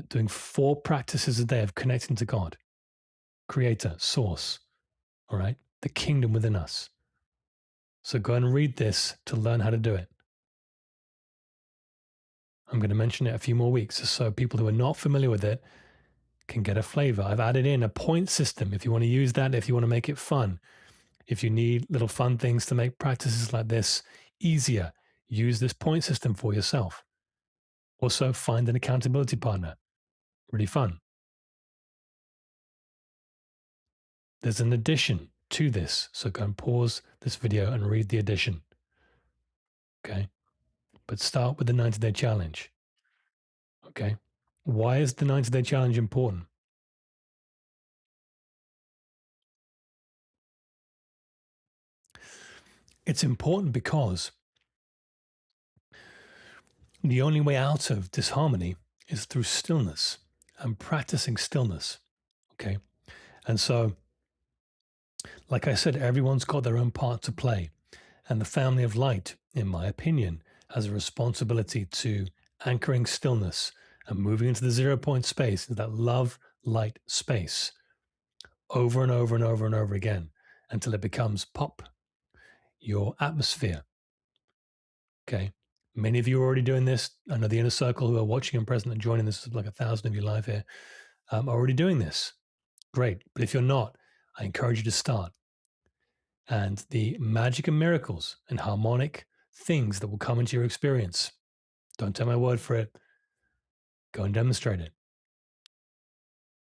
doing 4 practices a day of connecting to God, Creator, Source. All right. The kingdom within us. So go and read this to learn how to do it. I'm going to mention it a few more weeks so people who are not familiar with it can get a flavor. I've added in a point system if you want to use that, if you want to make it fun. If you need little fun things to make practices like this easier, use this point system for yourself. Also, find an accountability partner. Really fun. There's an addition to this. So go and pause this video and read the addition. Okay. But start with the 90-day challenge. Okay. Why is the 90-day challenge important? It's important because the only way out of disharmony is through stillness and practicing stillness. Okay. And so, like I said, everyone's got their own part to play. And the family of light, in my opinion, has a responsibility to anchoring stillness and moving into the 0 point space, into that love light space over and over and over and over again until it becomes pop, your atmosphere. Okay. Many of you are already doing this. I know the inner circle who are watching and present and joining this, like 1,000 of you live here, are already doing this. Great. But if you're not, I encourage you to start. And the magic and miracles and harmonic things that will come into your experience. Don't take my word for it. Go and demonstrate it.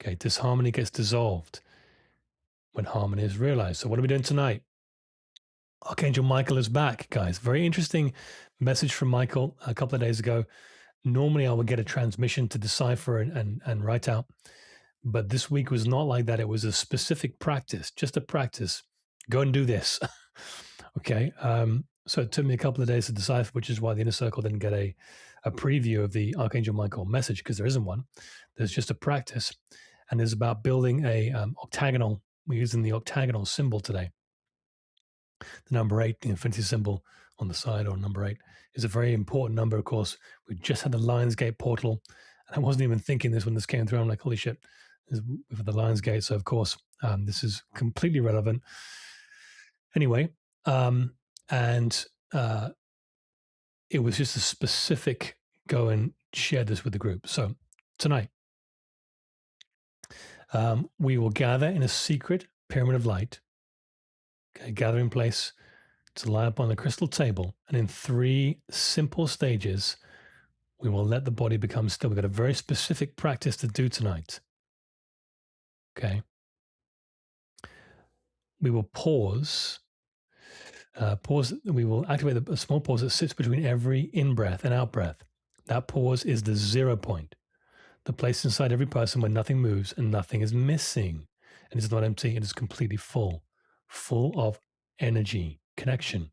Okay. Disharmony gets dissolved when harmony is realized. So what are we doing tonight? Archangel Michael is back, guys. Very interesting message from Michael a couple of days ago. Normally I would get a transmission to decipher and write out, but this week was not like that. It was a specific practice, just a practice. Go and do this. Okay. So it took me a couple of days to decipher, which is why the inner circle didn't get a preview of the Archangel Michael message, because there isn't one. There's just a practice. and is about building a octagonal. We're using the octagonal symbol today. The number 8, the infinity symbol on the side, or number 8, is a very important number, of course. We just had the Lionsgate portal, and I wasn't even thinking this when this came through. I'm like, holy shit, this is for the Lionsgate. So, of course, this is completely relevant. Anyway, and it was just a specific go and share this with the group. So tonight, we will gather in a secret pyramid of light, okay, gather in place to lie upon the crystal table, and in 3 simple stages, we will let the body become still. We've got a very specific practice to do tonight. Okay. We will pause. We will activate a small pause that sits between every in breath and out breath. That pause is the 0 point, the place inside every person where nothing moves and nothing is missing. And it's not empty, it is completely full of energy, connection.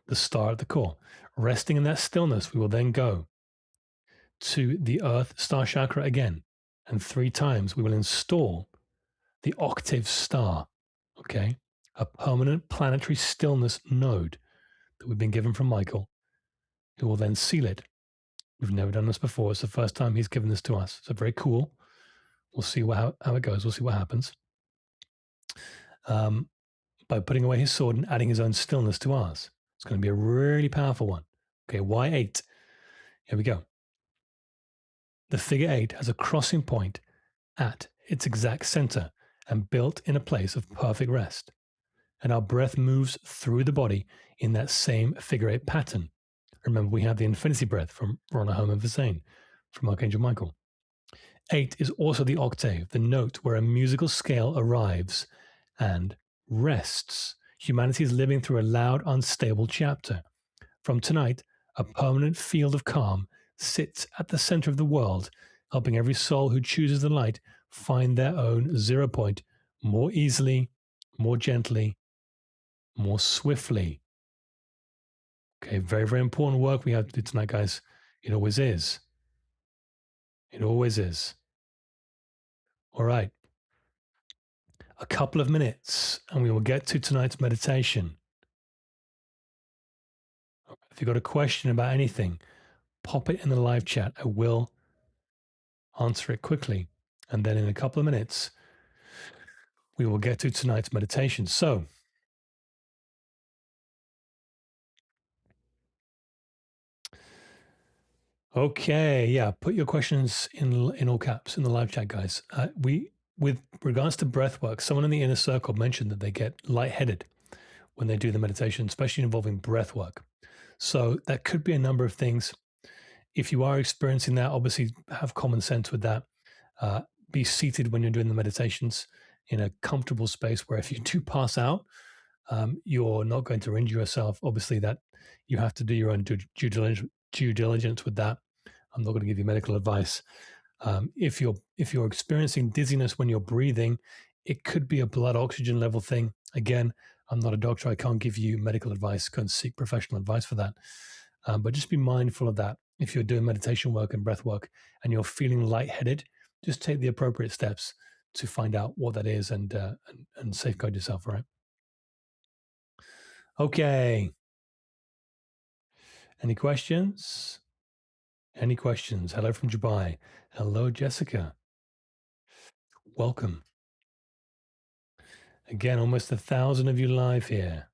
The star at the core. Resting in that stillness, we will then go to the earth star chakra again. And 3 times we will install the octave star, okay? A permanent planetary stillness node that we've been given from Michael, who will then seal it. We've never done this before. It's the first time he's given this to us. So very cool. We'll see how it goes. We'll see what happens. By putting away his sword and adding his own stillness to ours. It's going to be a really powerful one. Okay, why 8? Here we go. The figure 8 has a crossing point at its exact center and built in a place of perfect rest. And our breath moves through the body in that same figure 8 pattern. Remember, we have the infinity breath from Rona Home and Vasane, from Archangel Michael. 8 is also the octave, the note where a musical scale arrives and rests. Humanity is living through a loud, unstable chapter. From tonight, a permanent field of calm sits at the center of the world, helping every soul who chooses the light find their own 0 point more easily, more gently, more swiftly. Okay, very, very important work we have to do tonight, guys. It always is. It always is. All right. A couple of minutes and we will get to tonight's meditation. If you've got a question about anything, pop it in the live chat. I will answer it quickly. And then in a couple of minutes, we will get to tonight's meditation. So, okay, yeah, put your questions in all caps in the live chat, guys. With regards to breath work, someone in the inner circle mentioned that they get lightheaded when they do the meditation, especially involving breath work. So that could be a number of things. If you are experiencing that, obviously have common sense with that. Be seated when you're doing the meditations in a comfortable space where if you do pass out, you're not going to injure yourself. Obviously, that you have to do your own due diligence with that. I'm not going to give you medical advice. If you're experiencing dizziness when you're breathing, it could be a blood oxygen level thing. Again, I'm not a doctor. I can't give you medical advice. Go and seek professional advice for that. But just be mindful of that. If you're doing meditation work and breath work and you're feeling lightheaded, just take the appropriate steps to find out what that is and safeguard yourself, all right? Okay. Any questions? Any questions? Hello from Dubai. Hello, Jessica. Welcome. Again, almost 1,000 of you live here.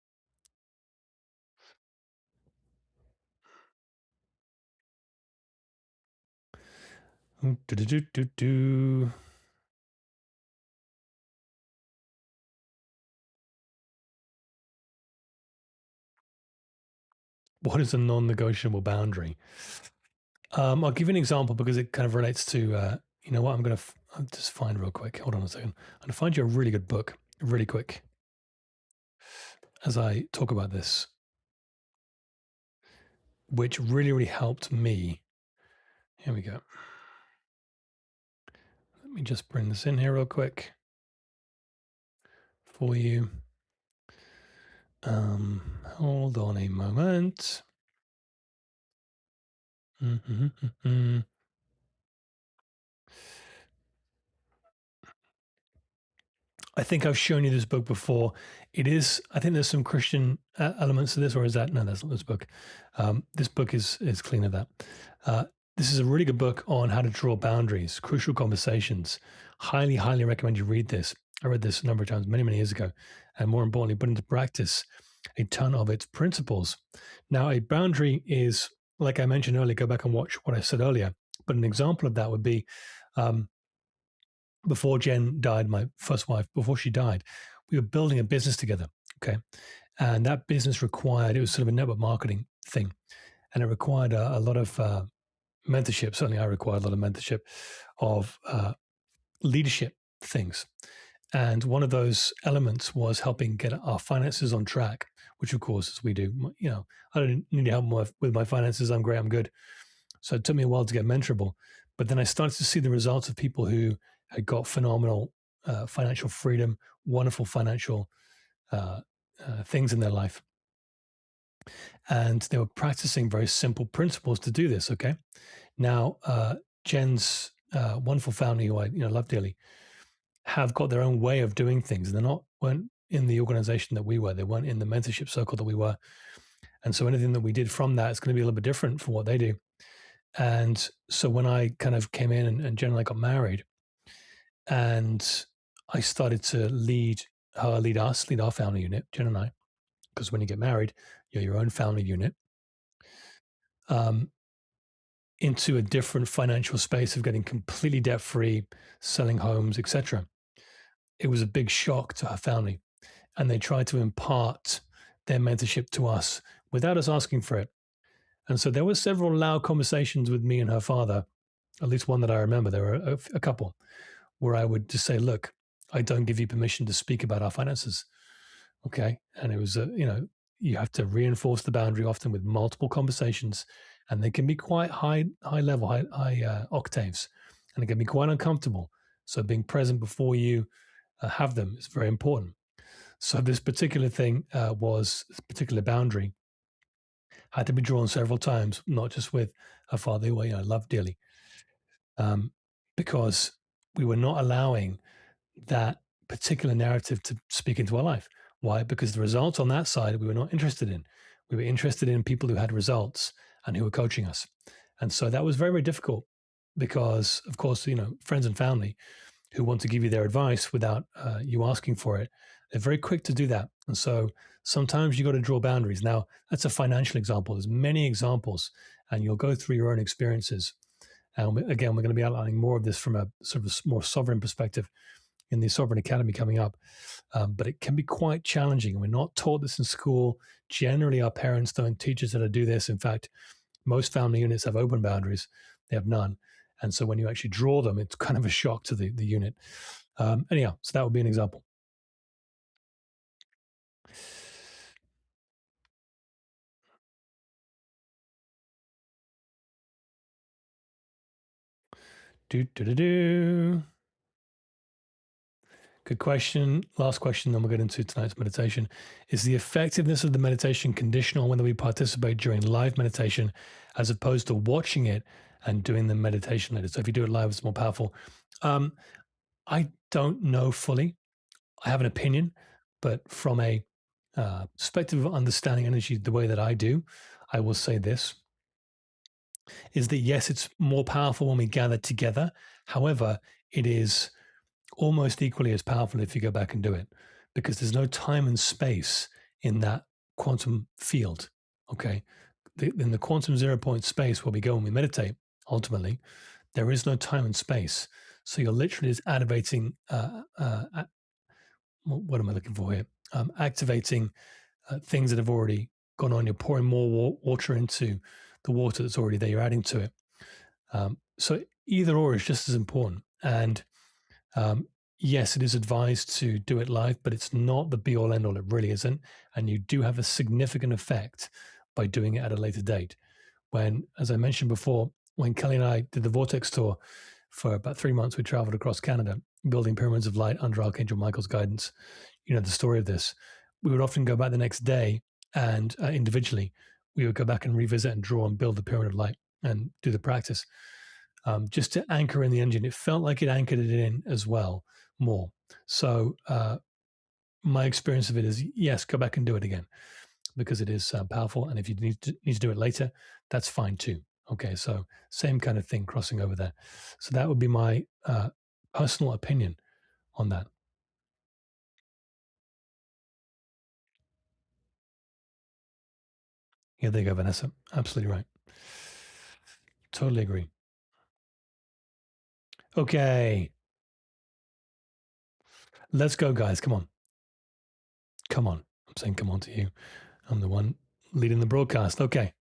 What is a non-negotiable boundary? I'll give you an example because it kind of relates to, you know what, I'm going to just find real quick. Hold on a second. I'm going to find you a really good book really quick as I talk about this, which really, really helped me. Here we go. Let me just bring this in here real quick for you. Hold on a moment. I think I've shown you this book before. It is, I think there's some Christian elements to this, or is that, no, that's not this book. This book is clean of that. This is a really good book on how to draw boundaries, crucial conversations. Highly, highly recommend you read this. I read this a number of times, many, many years ago, and more importantly, put into practice a ton of its principles. Now, a boundary is, like I mentioned earlier, go back and watch what I said earlier, but an example of that would be, before Jen died, my first wife, before she died, we were building a business together. Okay. And that business required, it was sort of a network marketing thing. And it required a lot of mentorship. Certainly I required a lot of mentorship of leadership things. And one of those elements was helping get our finances on track, which of course, as we do, you know, I don't need help with my finances. I'm great. I'm good. So it took me a while to get mentorable. But then I started to see the results of people who had got phenomenal financial freedom, wonderful financial things in their life. And they were practicing very simple principles to do this. Okay. Now, Jen's wonderful family, who I love dearly, have got their own way of doing things. And weren't in the organization that we were. They weren't in the mentorship circle that we were. And so anything that we did from that is going to be a little bit different from what they do. And so when I kind of came in and Jen and I got married, and I started to lead her, lead us, lead our family unit, Jen and I, because when you get married, you're your own family unit, into a different financial space of getting completely debt free, selling homes, etc. It was a big shock to her family, and they tried to impart their mentorship to us without us asking for it. And so there were several loud conversations with me and her father, at least one that I remember. There were a couple where I would just say, look, I don't give you permission to speak about our finances. Okay. And it was, you have to reinforce the boundary often with multiple conversations, and they can be quite high level, high octaves, and it can be quite uncomfortable. So being present before you have them is very important. So this particular thing this particular boundary had to be drawn several times, not just with a father who I love dearly, because we were not allowing that particular narrative to speak into our life. Why? Because the results on that side we were not interested in. We were interested in people who had results and who were coaching us. And so that was very, very difficult because, of course, friends and family who want to give you their advice without you asking for it, they're very quick to do that. And so sometimes you got to draw boundaries. Now, that's a financial example. There's many examples, and you'll go through your own experiences. And again, we're going to be outlining more of this from a sort of more sovereign perspective in the Sovereign Academy coming up. But it can be quite challenging. We're not taught this in school. Generally, our parents don't teach us how to do this. In fact, most family units have open boundaries. They have none. And so when you actually draw them, it's kind of a shock to the unit. Anyhow, so that would be an example. Good question. Last question, then we'll get into tonight's meditation. Is the effectiveness of the meditation conditional on whether we participate during live meditation as opposed to watching it and doing the meditation later? So if you do it live, it's more powerful. I don't know fully. I have an opinion, but from a perspective of understanding energy the way that I do, I will say this, is that yes, it's more powerful when we gather together. However, it is almost equally as powerful if you go back and do it, because there's no time and space in that quantum field. Okay. In the quantum 0 point space where we go and we meditate, ultimately, there is no time and space. So you're literally just activating, what am I looking for here? Activating things that have already gone on. You're pouring more water into the water that's already there. You're adding to it. So either or is just as important. And yes, it is advised to do it live, but it's not the be all end all. It really isn't. And you do have a significant effect by doing it at a later date. When, as I mentioned before, when Kelly and I did the Vortex tour for about 3 months, we traveled across Canada, building pyramids of light under Archangel Michael's guidance. You know the story of this. We would often go back the next day and individually, we would go back and revisit and draw and build the pyramid of light and do the practice just to anchor in the engine. It felt like it anchored it in as well more. So my experience of it is, yes, go back and do it again, because it is powerful. And if you need to do it later, that's fine too. Okay, so same kind of thing crossing over there. So that would be my personal opinion on that. Yeah, there you go, Vanessa. Absolutely right. Totally agree. Okay, let's go, guys. Come on. Come on. I'm saying come on to you. I'm the one leading the broadcast. Okay.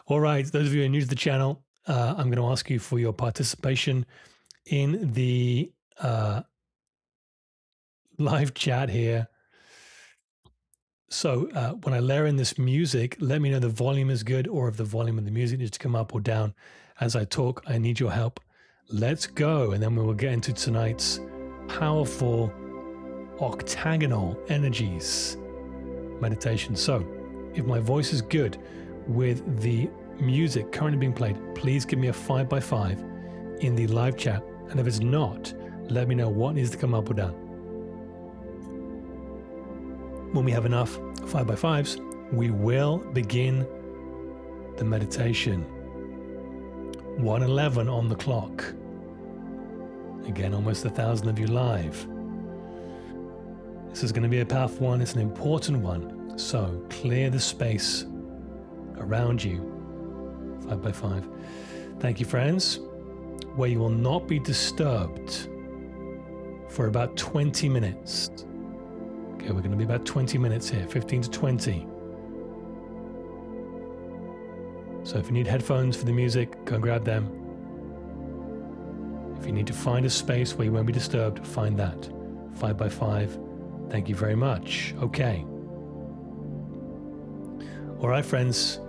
All right. Those of you who are new to the channel, I'm going to ask you for your participation in the live chat here. So when I layer in this music, let me know the volume is good or if the volume of the music needs to come up or down as I talk. I need your help. Let's go. And then we will get into tonight's powerful octagonal energies meditation. So if my voice is good with the music currently being played, please give me a 5x5 in the live chat. And if it's not, let me know what needs to come up or down. When we have enough 5x5s, we will begin the meditation. 1:11 on the clock. Again, almost 1,000 of you live. This is going to be a powerful one. It's an important one. So clear the space around you. 5x5. Thank you, friends. Where you will not be disturbed for about 20 minutes. Okay, we're going to be about 20 minutes here, 15 to 20. So if you need headphones for the music, go and grab them. If you need to find a space where you won't be disturbed, find that. 5x5. Thank you very much. Okay. All right, friends.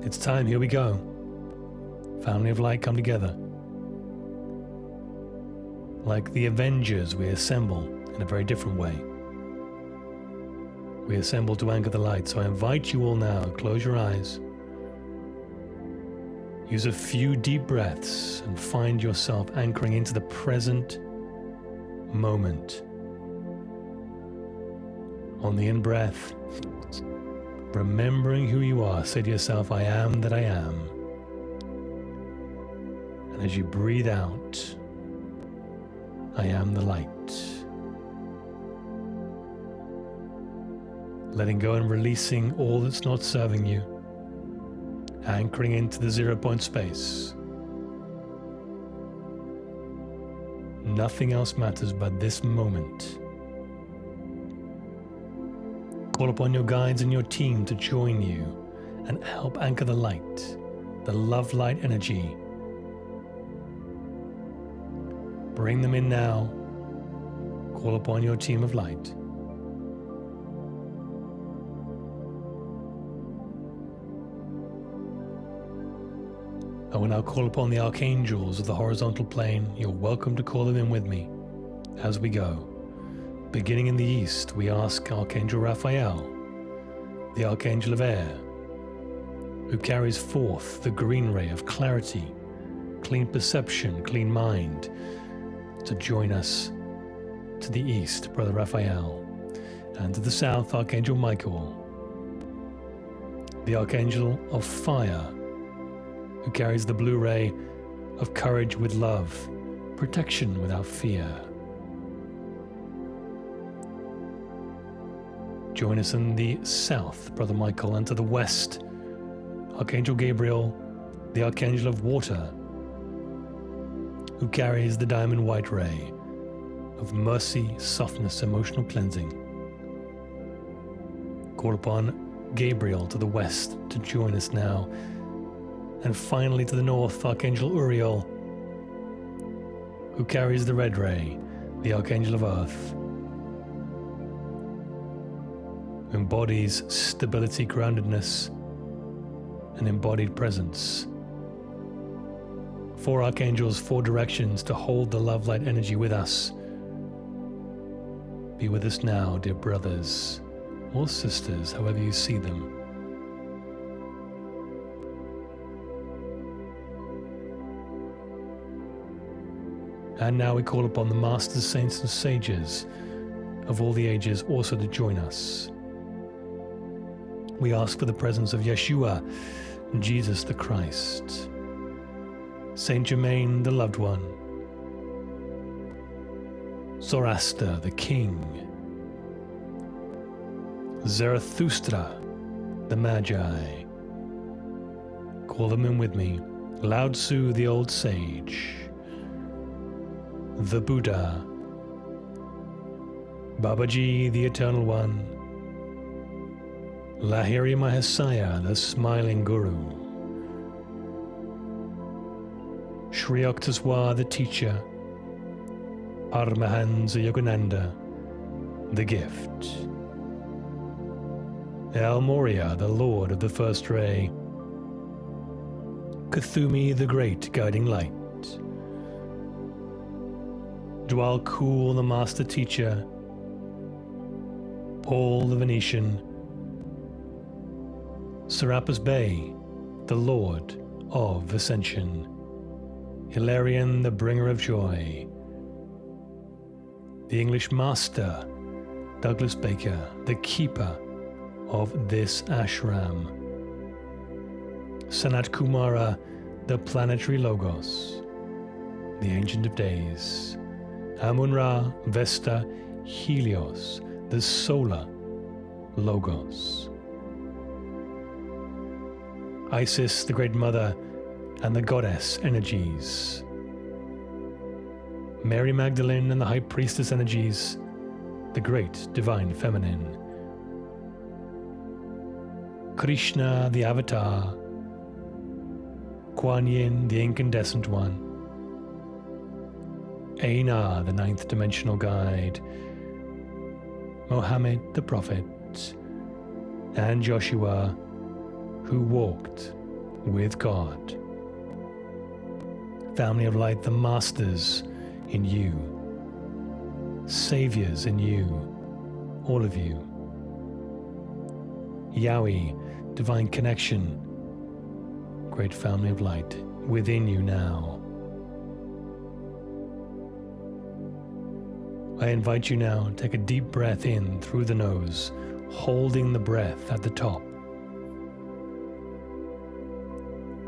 It's time. Here we go. Family of light come together. Like the Avengers, we assemble in a very different way. We assemble to anchor the light. So I invite you all now, close your eyes. Use a few deep breaths and find yourself anchoring into the present moment. On the in-breath, remembering who you are, say to yourself, I am that I am. And as you breathe out, I am the light. Letting go and releasing all that's not serving you. Anchoring into the 0 point space. Nothing else matters but this moment. Call upon your guides and your team to join you and help anchor the light, the love light energy. Bring them in now. Call upon your team of light. I will now call upon the archangels of the horizontal plane. You're welcome to call them in with me as we go. Beginning in the east, we ask Archangel Raphael, the Archangel of Air, who carries forth the green ray of clarity, clean perception, clean mind, to join us to the east, Brother Raphael, and to the south, Archangel Michael, the Archangel of Fire, who carries the blue ray of courage with love, protection without fear. Join us in the south, Brother Michael, and to the west, Archangel Gabriel, the Archangel of Water, who carries the diamond white ray of mercy, softness, emotional cleansing. Call upon Gabriel to the west to join us now. And finally to the north, Archangel Uriel, who carries the red ray, the Archangel of Earth, who embodies stability, groundedness, and embodied presence. 4 archangels, 4 directions to hold the love light energy with us. Be with us now, dear brothers or sisters, however you see them. And now we call upon the masters, saints, and sages of all the ages also to join us. We ask for the presence of Yeshua, Jesus the Christ, Saint Germain the loved one, Zoroaster the king, Zarathustra the Magi. Call them in with me. Lao Tzu the old sage, the Buddha, Babaji the eternal one, Lahiri Mahasaya the smiling guru, Sri Yukteswar the teacher, Paramahansa Yogananda the gift, El Moria the lord of the first ray, Kuthumi the great guiding light, Dwal Kul the master teacher, Paul the Venetian, Serapis Bey the lord of ascension, Hilarion the bringer of joy, the English master, Douglas Baker, the keeper of this ashram, Sanat Kumara, the planetary logos, the ancient of days, Amun-Ra, Vesta, Helios, the solar logos, Isis, the great mother, and the goddess energies, Mary Magdalene and the high priestess energies, the great divine feminine, Krishna, the avatar, Kuan Yin, the incandescent one, Einar, the ninth dimensional guide, Mohammed, the prophet, and Joshua, who walked with God. Family of light, the masters in you, saviors in you, all of you. Yahweh, divine connection, great family of light within you now. I invite you now to take a deep breath in through the nose, holding the breath at the top.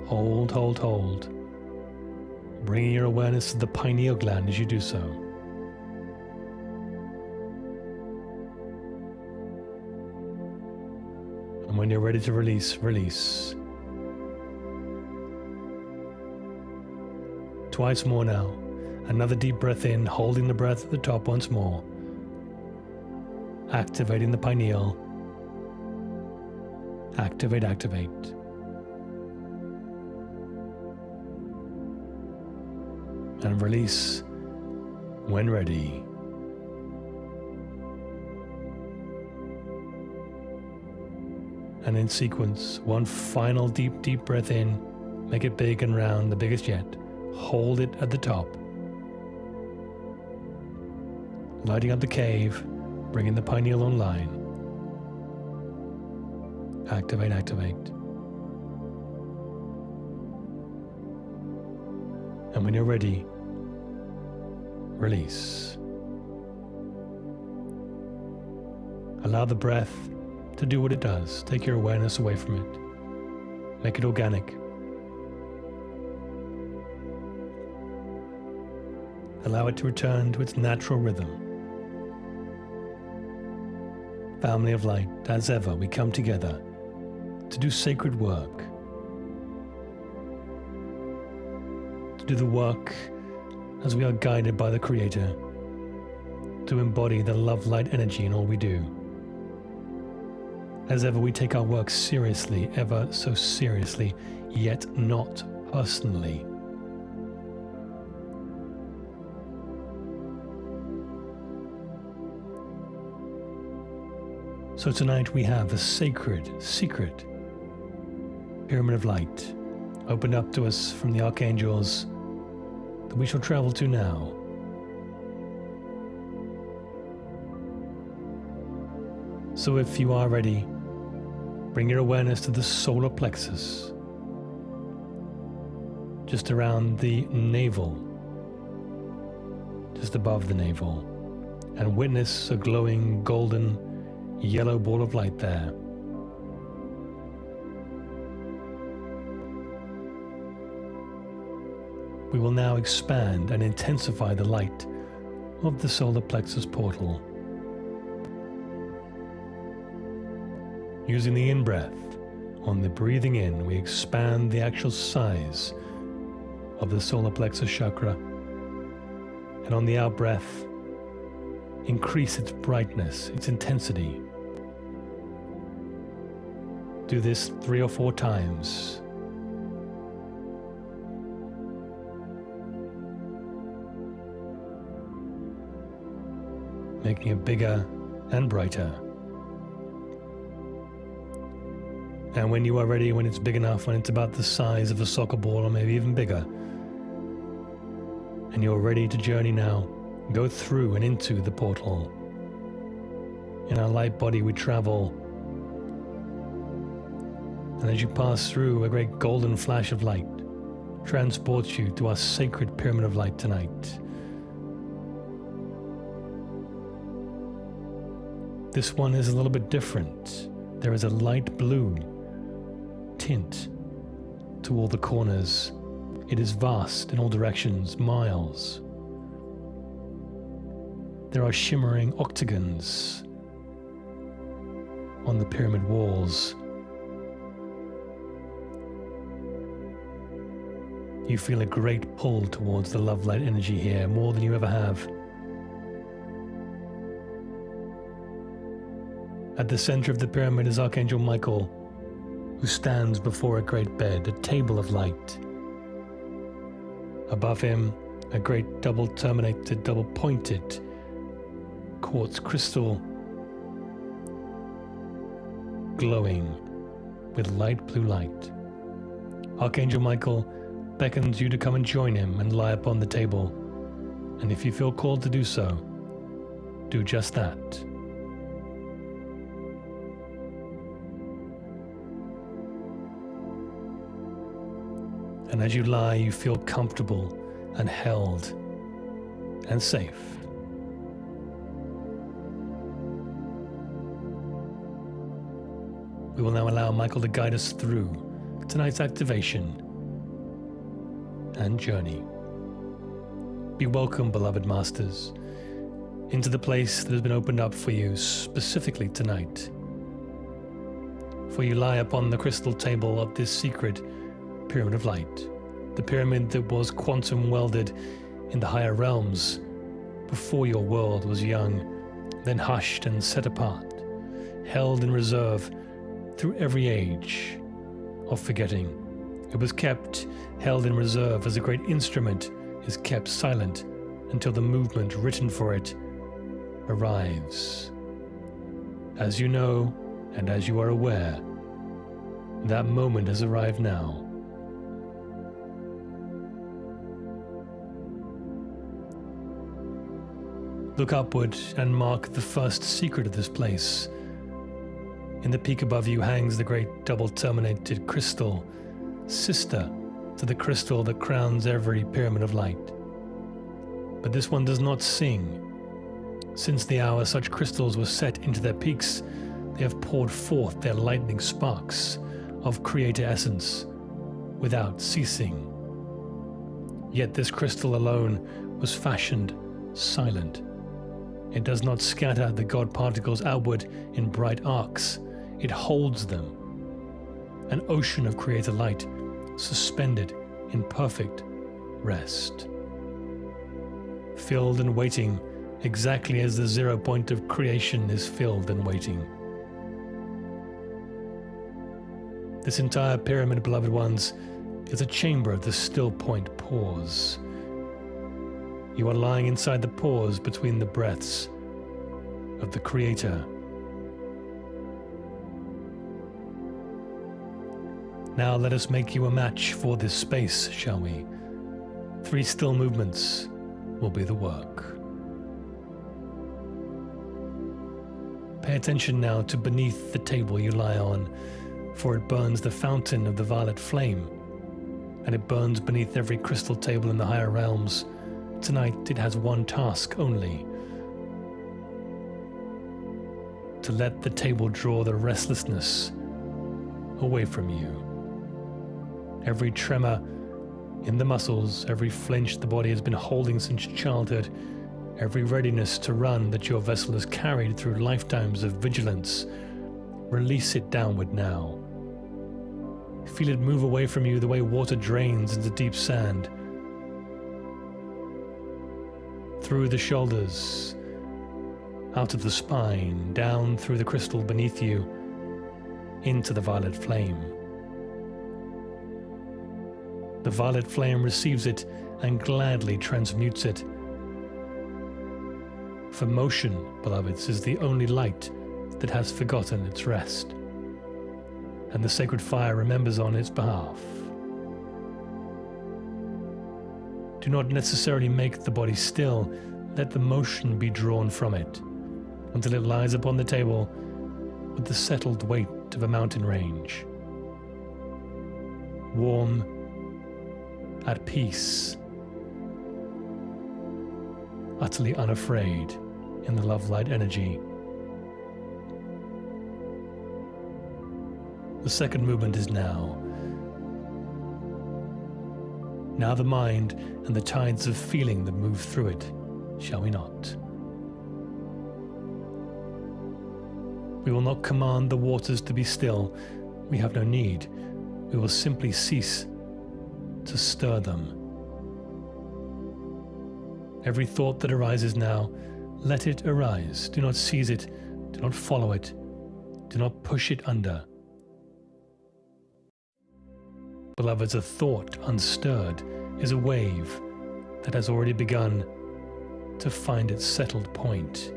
Hold, hold, hold. Bringing your awareness to the pineal gland as you do so. And when you're ready to release, release. Twice more now. Another deep breath in, holding the breath at the top once more. Activating the pineal. Activate, activate. And release when ready. And in sequence, one final deep, deep breath in. Make it big and round, the biggest yet. Hold it at the top. Lighting up the cave, bringing the pineal online. Activate, activate. And when you're ready, release. Allow the breath to do what it does. Take your awareness away from it. Make it organic. Allow it to return to its natural rhythm. Family of light, as ever, we come together to do sacred work, to do the work as we are guided by the Creator, to embody the love light energy in all we do. As ever, we take our work seriously, ever so seriously, yet not personally. So tonight we have a sacred, secret pyramid of light opened up to us from the archangels that we shall travel to now. So if you are ready, bring your awareness to the solar plexus, just around the navel, just above the navel, and witness a glowing golden yellow ball of light there. We will now expand and intensify the light of the solar plexus portal. Using the in-breath, on the breathing in, we expand the actual size of the solar plexus chakra, and on the out-breath, increase its brightness, its intensity. Do this 3 or 4 times. Making it bigger and brighter. And when you are ready, when it's big enough, when it's about the size of a soccer ball or maybe even bigger, and you're ready to journey now, go through and into the portal. In our light body we travel, and as you pass through, a great golden flash of light transports you to our sacred pyramid of light tonight. This one is a little bit different. There is a light blue tint to all the corners. It is vast in all directions, miles. There are shimmering octagons on the pyramid walls. You feel a great pull towards the love light energy here, more than you ever have. At the center of the pyramid is Archangel Michael, who stands before a great bed, a table of light. Above him, a great double-terminated, double-pointed quartz crystal, glowing with light blue light. Archangel Michael beckons you to come and join him and lie upon the table, and if you feel called to do so, do just that. And as you lie, you feel comfortable and held and safe. We will now allow Michael to guide us through tonight's activation and journey. Be welcome, beloved masters, into the place that has been opened up for you specifically tonight. For you lie upon the crystal table of this secret pyramid of light, the pyramid that was quantum welded in the higher realms before your world was young, then hushed and set apart, held in reserve through every age of forgetting. It was kept, held in reserve as a great instrument is kept silent until the movement written for it arrives. As you know, and as you are aware, that moment has arrived now. Look upward and mark the first secret of this place. In the peak above you hangs the great double-terminated crystal, sister to the crystal that crowns every pyramid of light. But this one does not sing. Since the hour such crystals were set into their peaks, they have poured forth their lightning sparks of creator essence without ceasing. Yet this crystal alone was fashioned silent. It does not scatter the God particles outward in bright arcs. It holds them, an ocean of creator light, suspended in perfect rest. Filled and waiting, exactly as the 0 point of creation is filled and waiting. This entire pyramid, beloved ones, is a chamber of the still point pause. You are lying inside the pause between the breaths of the Creator. Now let us make you a match for this space, shall we? 3 still movements will be the work. Pay attention now to beneath the table you lie on, for it burns the fountain of the violet flame, and it burns beneath every crystal table in the higher realms tonight it has one task only: to let the table draw the restlessness away from you. Every tremor in the muscles, every flinch the body has been holding since childhood, every readiness to run that your vessel has carried through lifetimes of vigilance, release it downward now. Feel it move away from you the way water drains into deep sand. Through the shoulders, out of the spine, down through the crystal beneath you, into the violet flame. The violet flame receives it and gladly transmutes it. For motion, beloveds, is the only light that has forgotten its rest, and the sacred fire remembers on its behalf. Do not necessarily make the body still, let the motion be drawn from it, until it lies upon the table with the settled weight of a mountain range. Warm, at peace, utterly unafraid in the love-light energy. The second movement is now. Now the mind and the tides of feeling that move through it, shall we not? We will not command the waters to be still. We have no need. We will simply cease to stir them. Every thought that arises now, let it arise. Do not seize it. Do not follow it. Do not push it under. Beloveds, a thought unstirred is a wave that has already begun to find its settled point.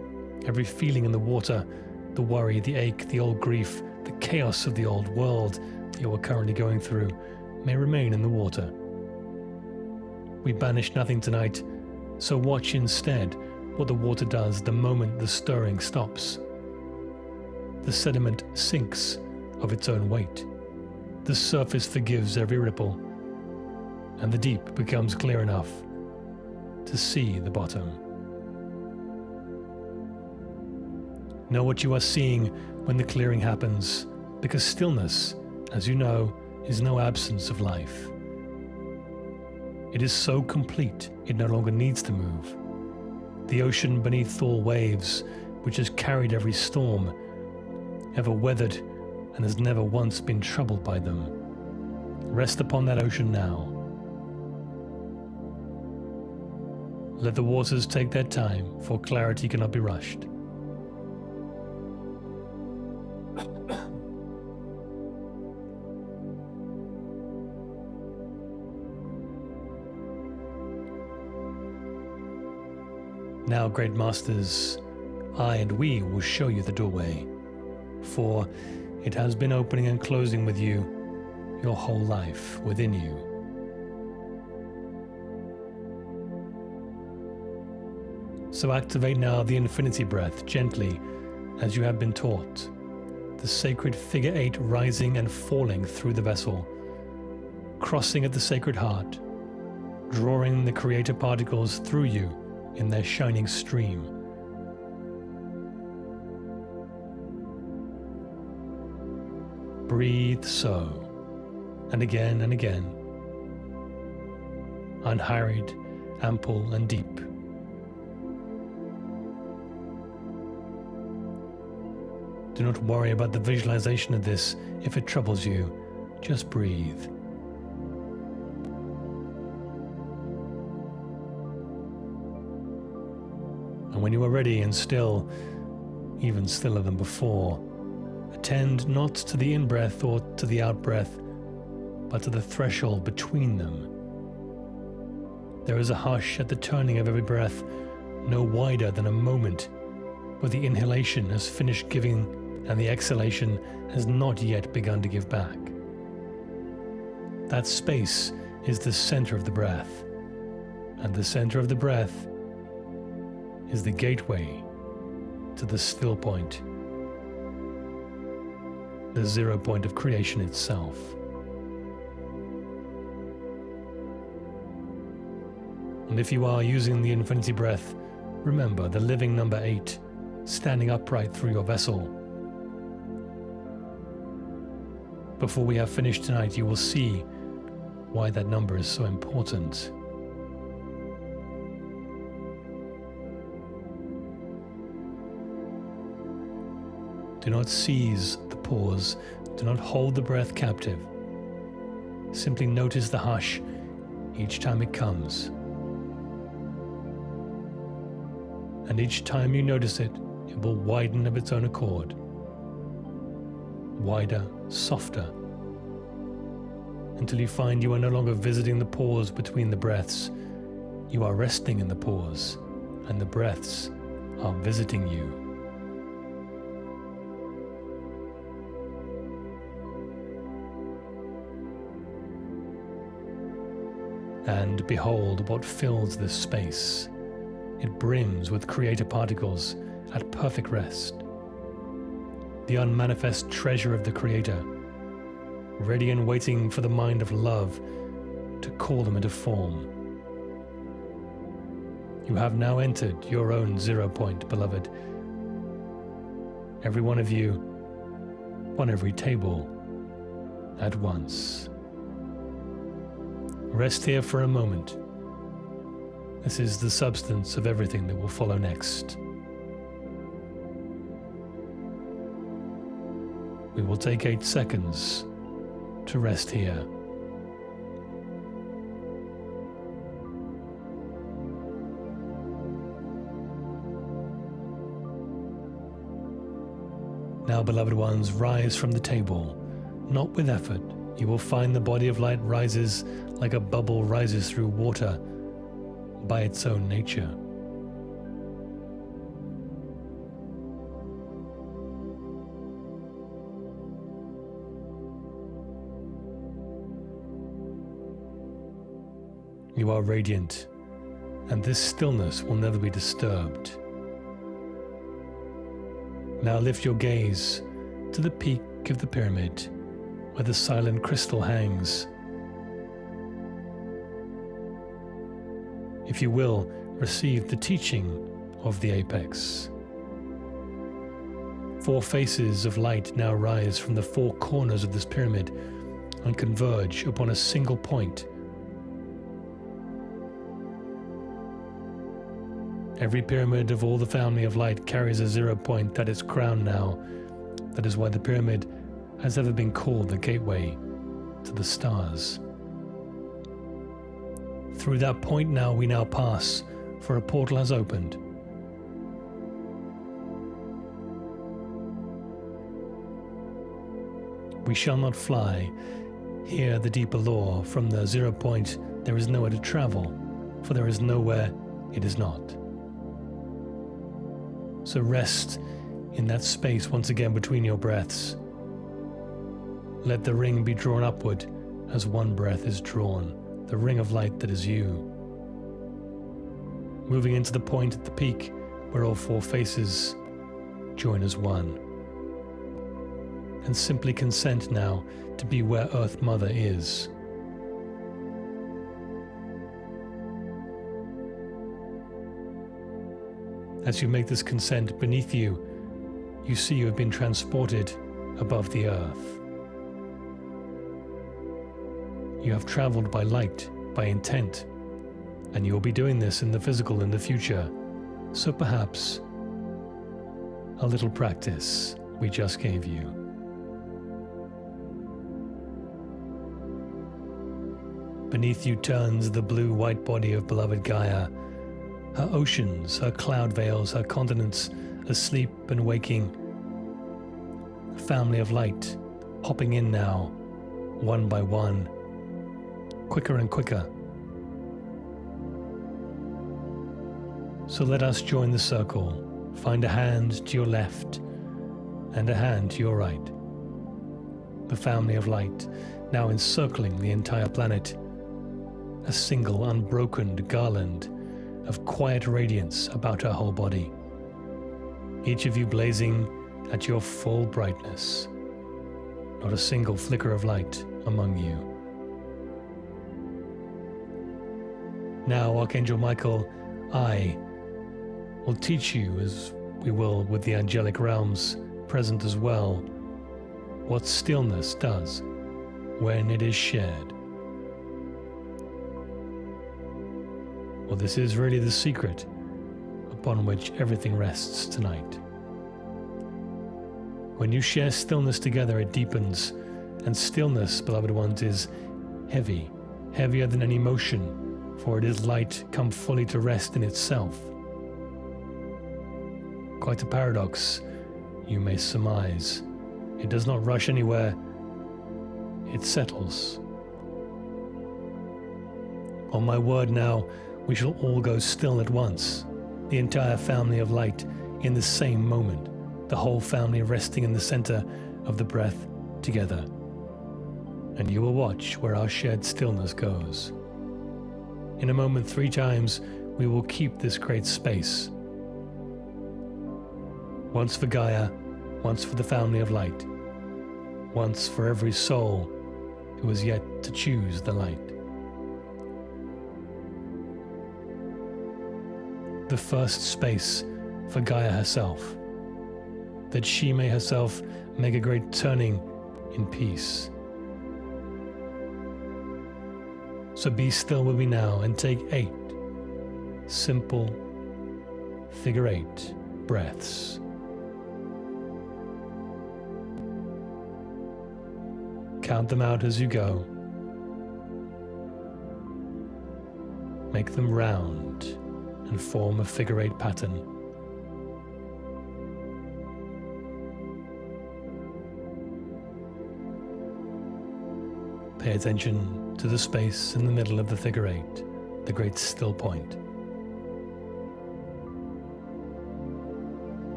Every feeling in the water, the worry, the ache, the old grief, the chaos of the old world that you are currently going through may remain in the water. We banish nothing tonight, so watch instead what the water does the moment the stirring stops. The sediment sinks of its own weight. The surface forgives every ripple, and the deep becomes clear enough to see the bottom. Know what you are seeing when the clearing happens, because stillness, as you know, is no absence of life. It is so complete, it no longer needs to move. The ocean beneath all waves, which has carried every storm, ever weathered and has never once been troubled by them. Rest upon that ocean now. Let the waters take their time, for clarity cannot be rushed. Now, great masters, I and we will show you the doorway, for it has been opening and closing with you your whole life within you. So activate now the infinity breath gently as you have been taught, the sacred figure 8 rising and falling through the vessel, crossing at the sacred heart, drawing the creator particles through you in their shining stream. Breathe so, and again, unhurried, ample and deep. Do not worry about the visualization of this if it troubles you. Just breathe. And when you are ready and still, even stiller than before, attend not to the in-breath or to the out-breath, but to the threshold between them. There is a hush at the turning of every breath, no wider than a moment, where the inhalation has finished giving and the exhalation has not yet begun to give back. That space is the center of the breath, and the center of the breath is the gateway to the still point, the 0 point of creation itself. And if you are using the infinity breath, remember the living number 8, standing upright through your vessel. Before we have finished tonight, you will see why that number is so important. Do not seize the pause. Do not hold the breath captive. Simply notice the hush each time it comes. And each time you notice it, it will widen of its own accord. Wider, softer, until you find you are no longer visiting the pause between the breaths. You are resting in the pause, and the breaths are visiting you. And behold what fills this space. It brims with creator particles at perfect rest. The unmanifest treasure of the Creator, ready and waiting for the mind of love to call them into form. You have now entered your own 0 point, beloved. Every one of you, on every table, at once. Rest here for a moment. This is the substance of everything that will follow next. We will take 8 seconds to rest here. Now, beloved ones, rise from the table, not with effort. You will find the body of light rises like a bubble rises through water by its own nature. You are radiant, and this stillness will never be disturbed. Now lift your gaze to the peak of the pyramid, where the silent crystal hangs. If you will, receive the teaching of the apex. 4 faces of light now rise from the 4 corners of this pyramid and converge upon a single point. Every pyramid of all the family of light carries a 0 point at its crown now. That is why the pyramid has ever been called the gateway to the stars. Through that point now we now pass, for a portal has opened. We shall not fly. Here the deeper law, from the 0 point there is nowhere to travel, for there is nowhere it is not. So rest in that space once again between your breaths. Let the ring be drawn upward as one breath is drawn, the ring of light that is you. Moving into the point at the peak where all 4 faces join as one. And simply consent now to be where Earth Mother is. As you make this consent, beneath you, you see you have been transported above the earth. You have traveled by light, by intent, and you will be doing this in the physical in the future. So perhaps a little practice we just gave you. Beneath you turns the blue-white body of beloved Gaia, her oceans, her cloud veils, her continents, asleep and waking. A family of light, hopping in now, one by one, quicker and quicker. So let us join the circle. Find a hand to your left and a hand to your right. The family of light, now encircling the entire planet, a single unbroken garland of quiet radiance about her whole body, each of you blazing at your full brightness, not a single flicker of light among you. Now, Archangel Michael, I will teach you, as we will with the angelic realms present as well, what stillness does when it is shared. Well, this is really the secret upon which everything rests tonight. When you share stillness together, it deepens, and stillness, beloved ones, is heavy, heavier than any motion, for it is light come fully to rest in itself. Quite a paradox, you may surmise. It does not rush anywhere, it settles. On my word now, we shall all go still at once, the entire family of light in the same moment, the whole family resting in the center of the breath together. And you will watch where our shared stillness goes. In a moment, 3 times, we will keep this great space. Once for Gaia, once for the family of light, once for every soul who has yet to choose the light. The first space for Gaia herself, that she may herself make a great turning in peace. So be still with me now and take 8 simple figure 8 breaths. Count them out as you go. Make them round and form a figure 8 pattern. Pay attention to the space in the middle of the figure 8, the great still point.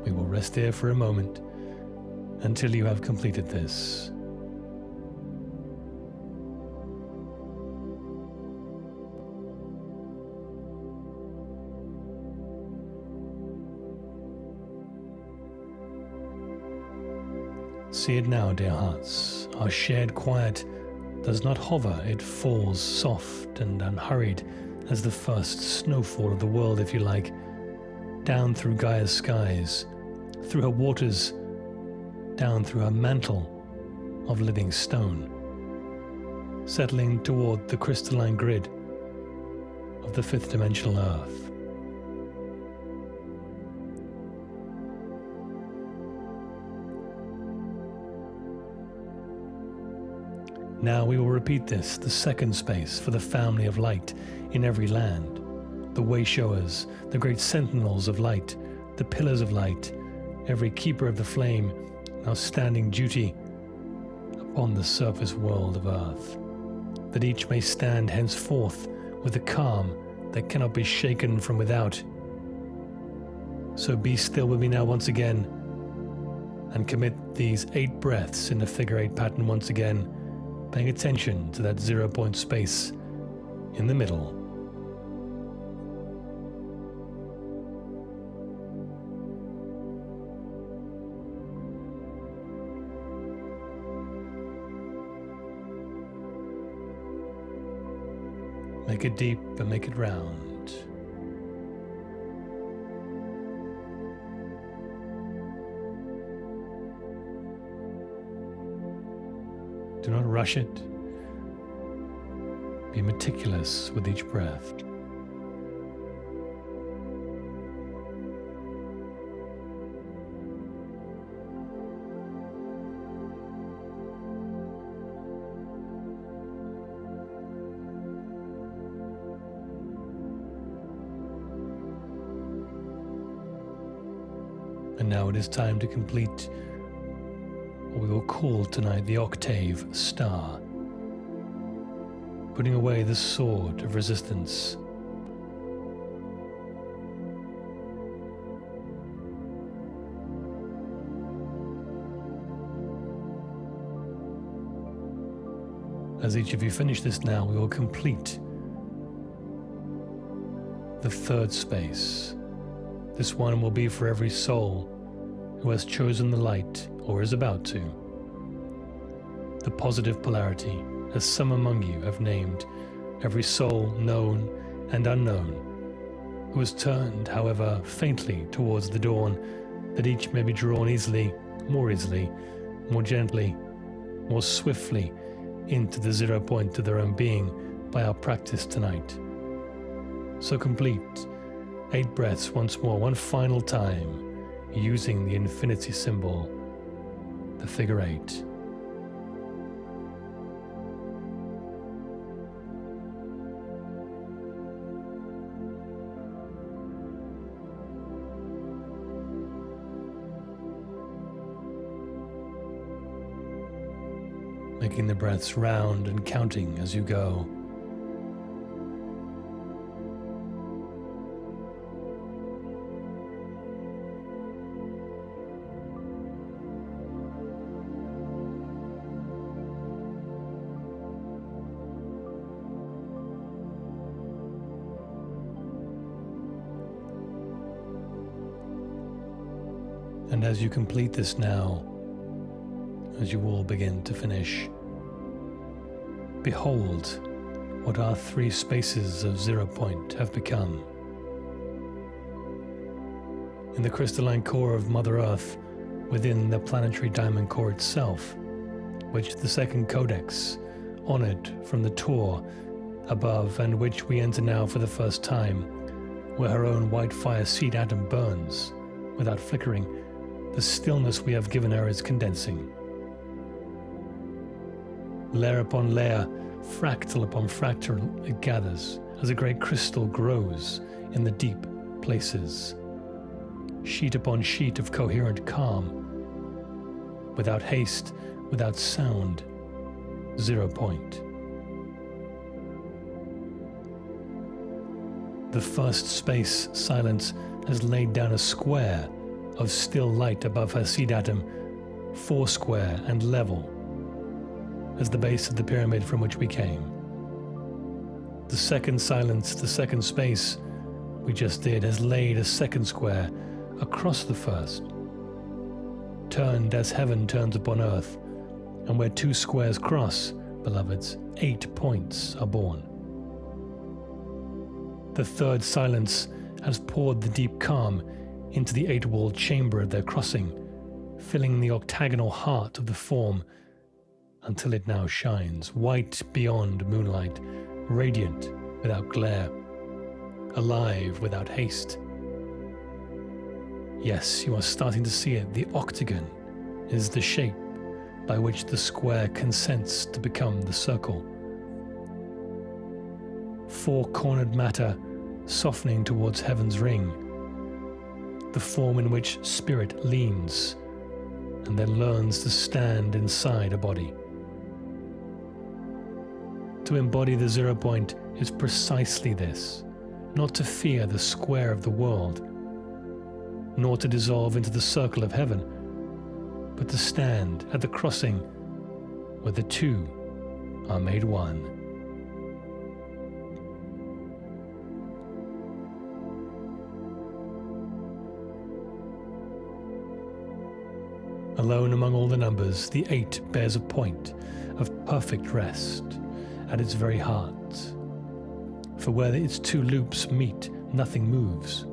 We will rest here for a moment until you have completed this. See it now, dear hearts. Our shared quiet does not hover, it falls soft and unhurried as the first snowfall of the world, if you like, down through Gaia's skies, through her waters, down through her mantle of living stone, settling toward the crystalline grid of the 5th dimensional Earth. Now we will repeat this, the second space for the family of light in every land, the way showers, the great sentinels of light, the pillars of light, every keeper of the flame now standing duty upon the surface world of earth, that each may stand henceforth with a calm that cannot be shaken from without. So be still with me now once again and commit these 8 breaths in the figure 8 pattern once again, paying attention to that 0-point space in the middle. Make it deep and make it round. Do not rush it. Be meticulous with each breath. And now it is time to complete what we will call tonight the octave star, putting away the sword of resistance. As each of you finish this now, we will complete the 3rd space, This one will be for every soul who has chosen the light or is about to. The positive polarity, as some among you have named, every soul known and unknown, who has turned, however faintly, towards the dawn, that each may be drawn easily, more gently, more swiftly into the 0 point of their own being by our practice tonight. So complete 8 breaths once more, one final time, using the infinity symbol, the figure 8. Making the breaths round and counting as you go. And as you complete this now, as you all begin to finish, behold what our 3 spaces of 0 point have become. In the crystalline core of Mother Earth, within the planetary diamond core itself, which the second codex honored from the tour above, and which we enter now for the first time, where her own white fire seed atom burns without flickering, the stillness we have given her is condensing. Layer upon layer, fractal upon fractal, it gathers as a great crystal grows in the deep places. Sheet upon sheet of coherent calm, without haste, without sound, 0 point. The first space, silence, has laid down a square of still light above her seed atom, 4 square and level, as the base of the pyramid from which we came. The second silence, the second space we just did, has laid a second square across the first, turned as heaven turns upon earth, and where 2 squares cross, beloveds, 8 points are born. The third silence has poured the deep calm into the 8-walled chamber of their crossing, filling the octagonal heart of the form until it now shines, white beyond moonlight, radiant without glare, alive without haste. Yes, you are starting to see it. The octagon is the shape by which the square consents to become the circle. 4-cornered matter softening towards heaven's ring, the form in which spirit leans and then learns to stand inside a body. To embody the 0 point is precisely this, not to fear the square of the world, nor to dissolve into the circle of heaven, but to stand at the crossing where the 2 are made 1. Alone among all the numbers, the 8 bears a point of perfect rest at its very heart. For where its 2 loops meet, nothing moves.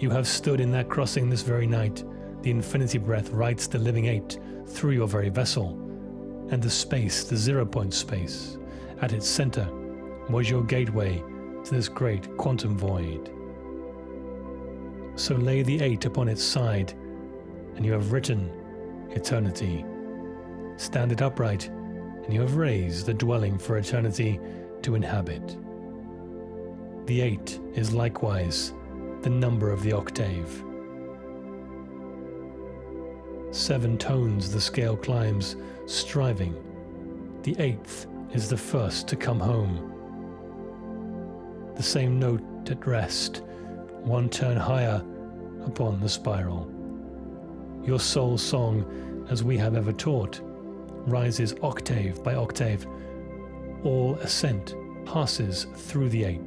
You have stood in that crossing this very night. The infinity breath writes the living 8 through your very vessel, and the space, the 0 point space, at its center was your gateway to this great quantum void. So lay the 8 upon its side, and you have written eternity. Stand it upright, and you have raised the dwelling for eternity to inhabit. The 8 is likewise the number of the octave. 7 tones the scale climbs, striving. The 8th is the first to come home. The same note at rest, 1 turn higher upon the spiral. Your soul song, as we have ever taught, rises octave by octave. All ascent passes through the 8,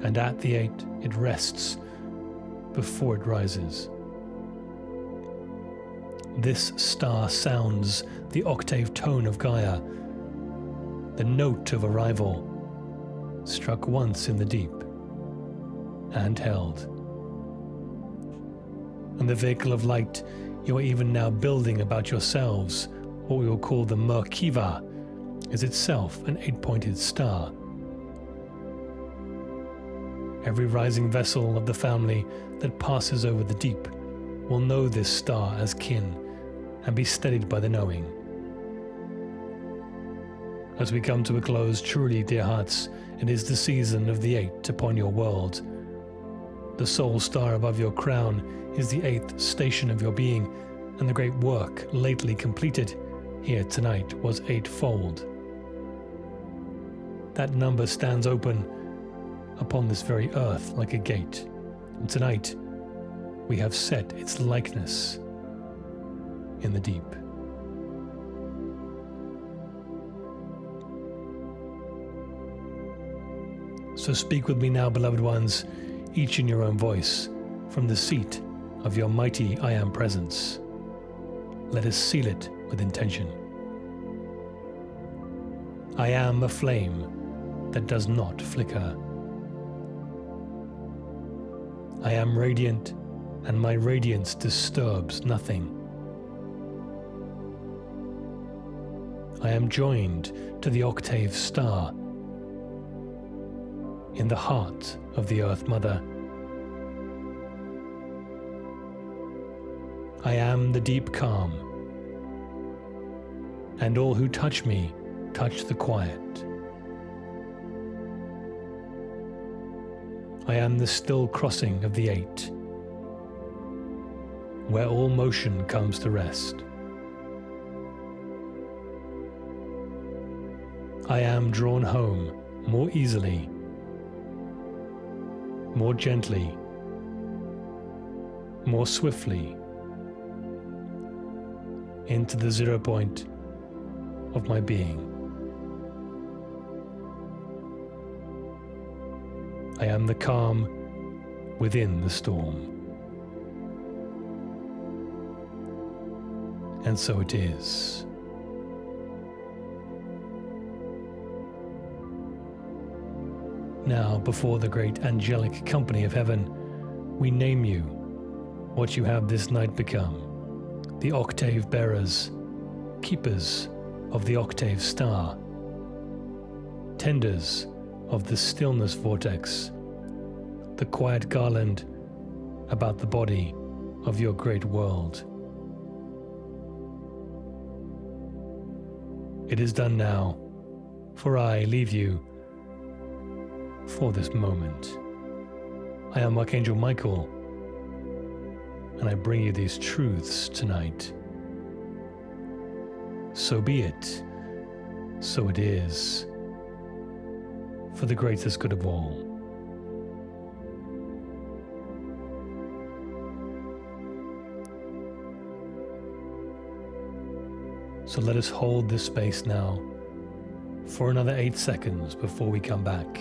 and at the 8 It rests before it rises. This star sounds the octave tone of Gaia, the note of arrival, struck once in the deep and held. And the vehicle of light you are even now building about yourselves, what we will call the Merkiva, is itself an 8-pointed star. Every rising vessel of the family that passes over the deep will know this star as kin and be steadied by the knowing. As we come to a close, truly, dear hearts, it is the season of the 8 upon your world. The sole star above your crown is the 8th station of your being, and the great work lately completed here tonight was 8-fold. That number stands open upon this very earth like a gate, and tonight we have set its likeness in the deep. So speak with me now, beloved ones, each in your own voice, from the seat of your mighty I Am presence. Let us seal it with intention. I am a flame that does not flicker. I am radiant, and my radiance disturbs nothing. I am joined to the octave star in the heart of the Earth Mother. I am the deep calm, and all who touch me touch the quiet. I am the still crossing of the 8, where all motion comes to rest. I am drawn home more easily, more gently, more swiftly into the 0 point of my being. I am the calm within the storm. And so it is. Now, before the great angelic company of heaven, we name you what you have this night become: the octave bearers, keepers of the octave star, tenders of the stillness vortex, the quiet garland about the body of your great world. It is done now, for I leave you for this moment. I am Archangel Michael, and I bring you these truths tonight. So be it, so it is, for the greatest good of all. So let us hold this space now for another 8 seconds before we come back.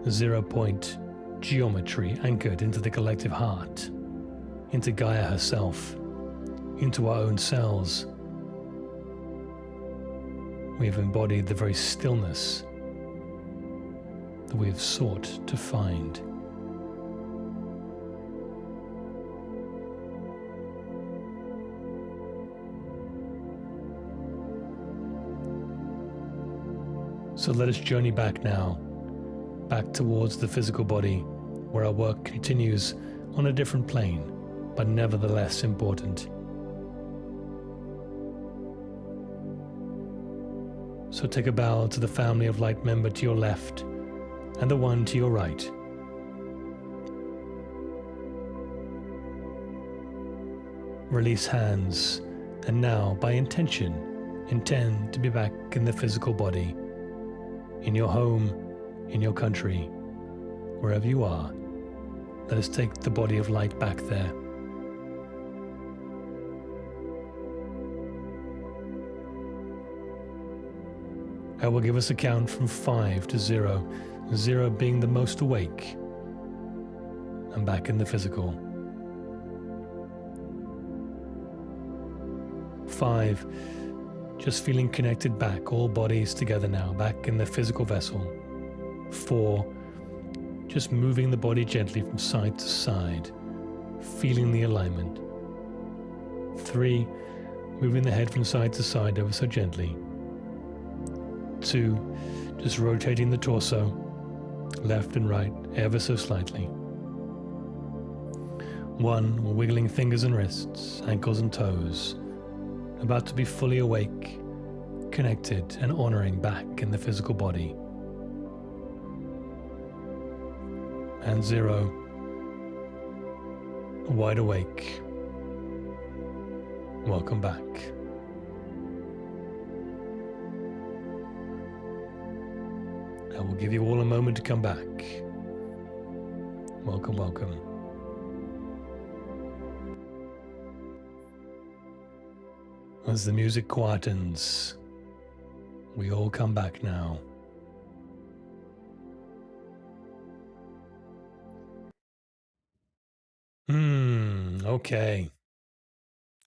0 point geometry anchored into the collective heart, into Gaia herself, into our own cells. We have embodied the very stillness that we have sought to find. So let us journey back now, back towards the physical body, where our work continues on a different plane, but nevertheless important. So take a bow to the family of light member to your left and the one to your right. Release hands, and now, by intention, intend to be back in the physical body, in your home, in your country, wherever you are. Let us take the body of light back there. I will give us a count from 5 to 0. 0 being the most awake and back in the physical. 5, just feeling connected back, all bodies together now, back in the physical vessel. 4, just moving the body gently from side to side, feeling the alignment. 3, moving the head from side to side ever so gently. 2, just rotating the torso, left and right, ever so slightly. 1, we're wiggling fingers and wrists, ankles and toes, about to be fully awake, connected and honoring back in the physical body. And 0, wide awake. Welcome back. I will give you all a moment to come back. Welcome, welcome. As the music quietens, we all come back now. Okay.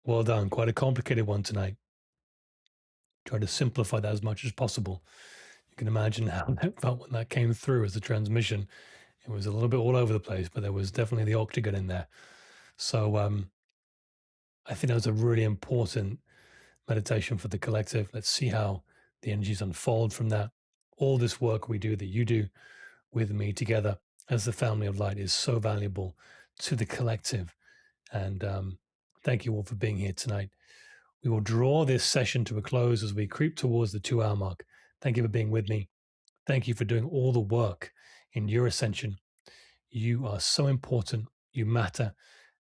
Well done. Quite a complicated one tonight. Try to simplify that as much as possible. You can imagine how that felt when that came through as a transmission. It was a little bit all over the place, but there was definitely the octagon in there. So I think that was a really important meditation for the collective. Let's see how the energies unfold from that. All this work we do, that you do with me together as the family of light, is so valuable to the collective. And thank you all for being here tonight. We will draw this session to a close as we creep towards the 2-hour mark. Thank you for being with me. Thank you for doing all the work in your ascension. You are so important. You matter.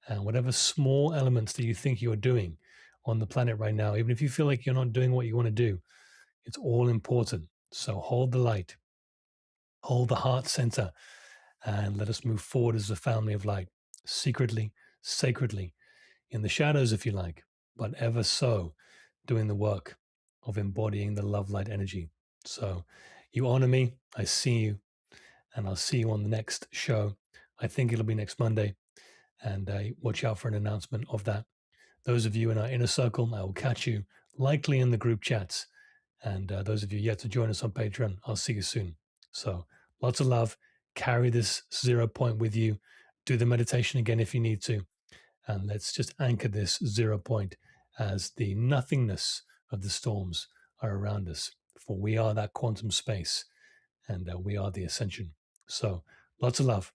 And whatever small elements that you think you're doing on the planet right now, even if you feel like you're not doing what you want to do, it's all important. So hold the light, hold the heart center, and let us move forward as a family of light, secretly, sacredly, in the shadows, if you like, but ever so doing the work of embodying the love light energy. So you honor me, I see you, and I'll see you on the next show. I think it'll be next Monday, and watch out for an announcement of that. Those of you in our inner circle, I will catch you likely in the group chats. And those of you yet to join us on Patreon, I'll see you soon. So lots of love. Carry this 0 point with you. Do the meditation again if you need to. And let's just anchor this 0 point as the nothingness of the storms are around us. For we are that quantum space, and we are the ascension. So lots of love.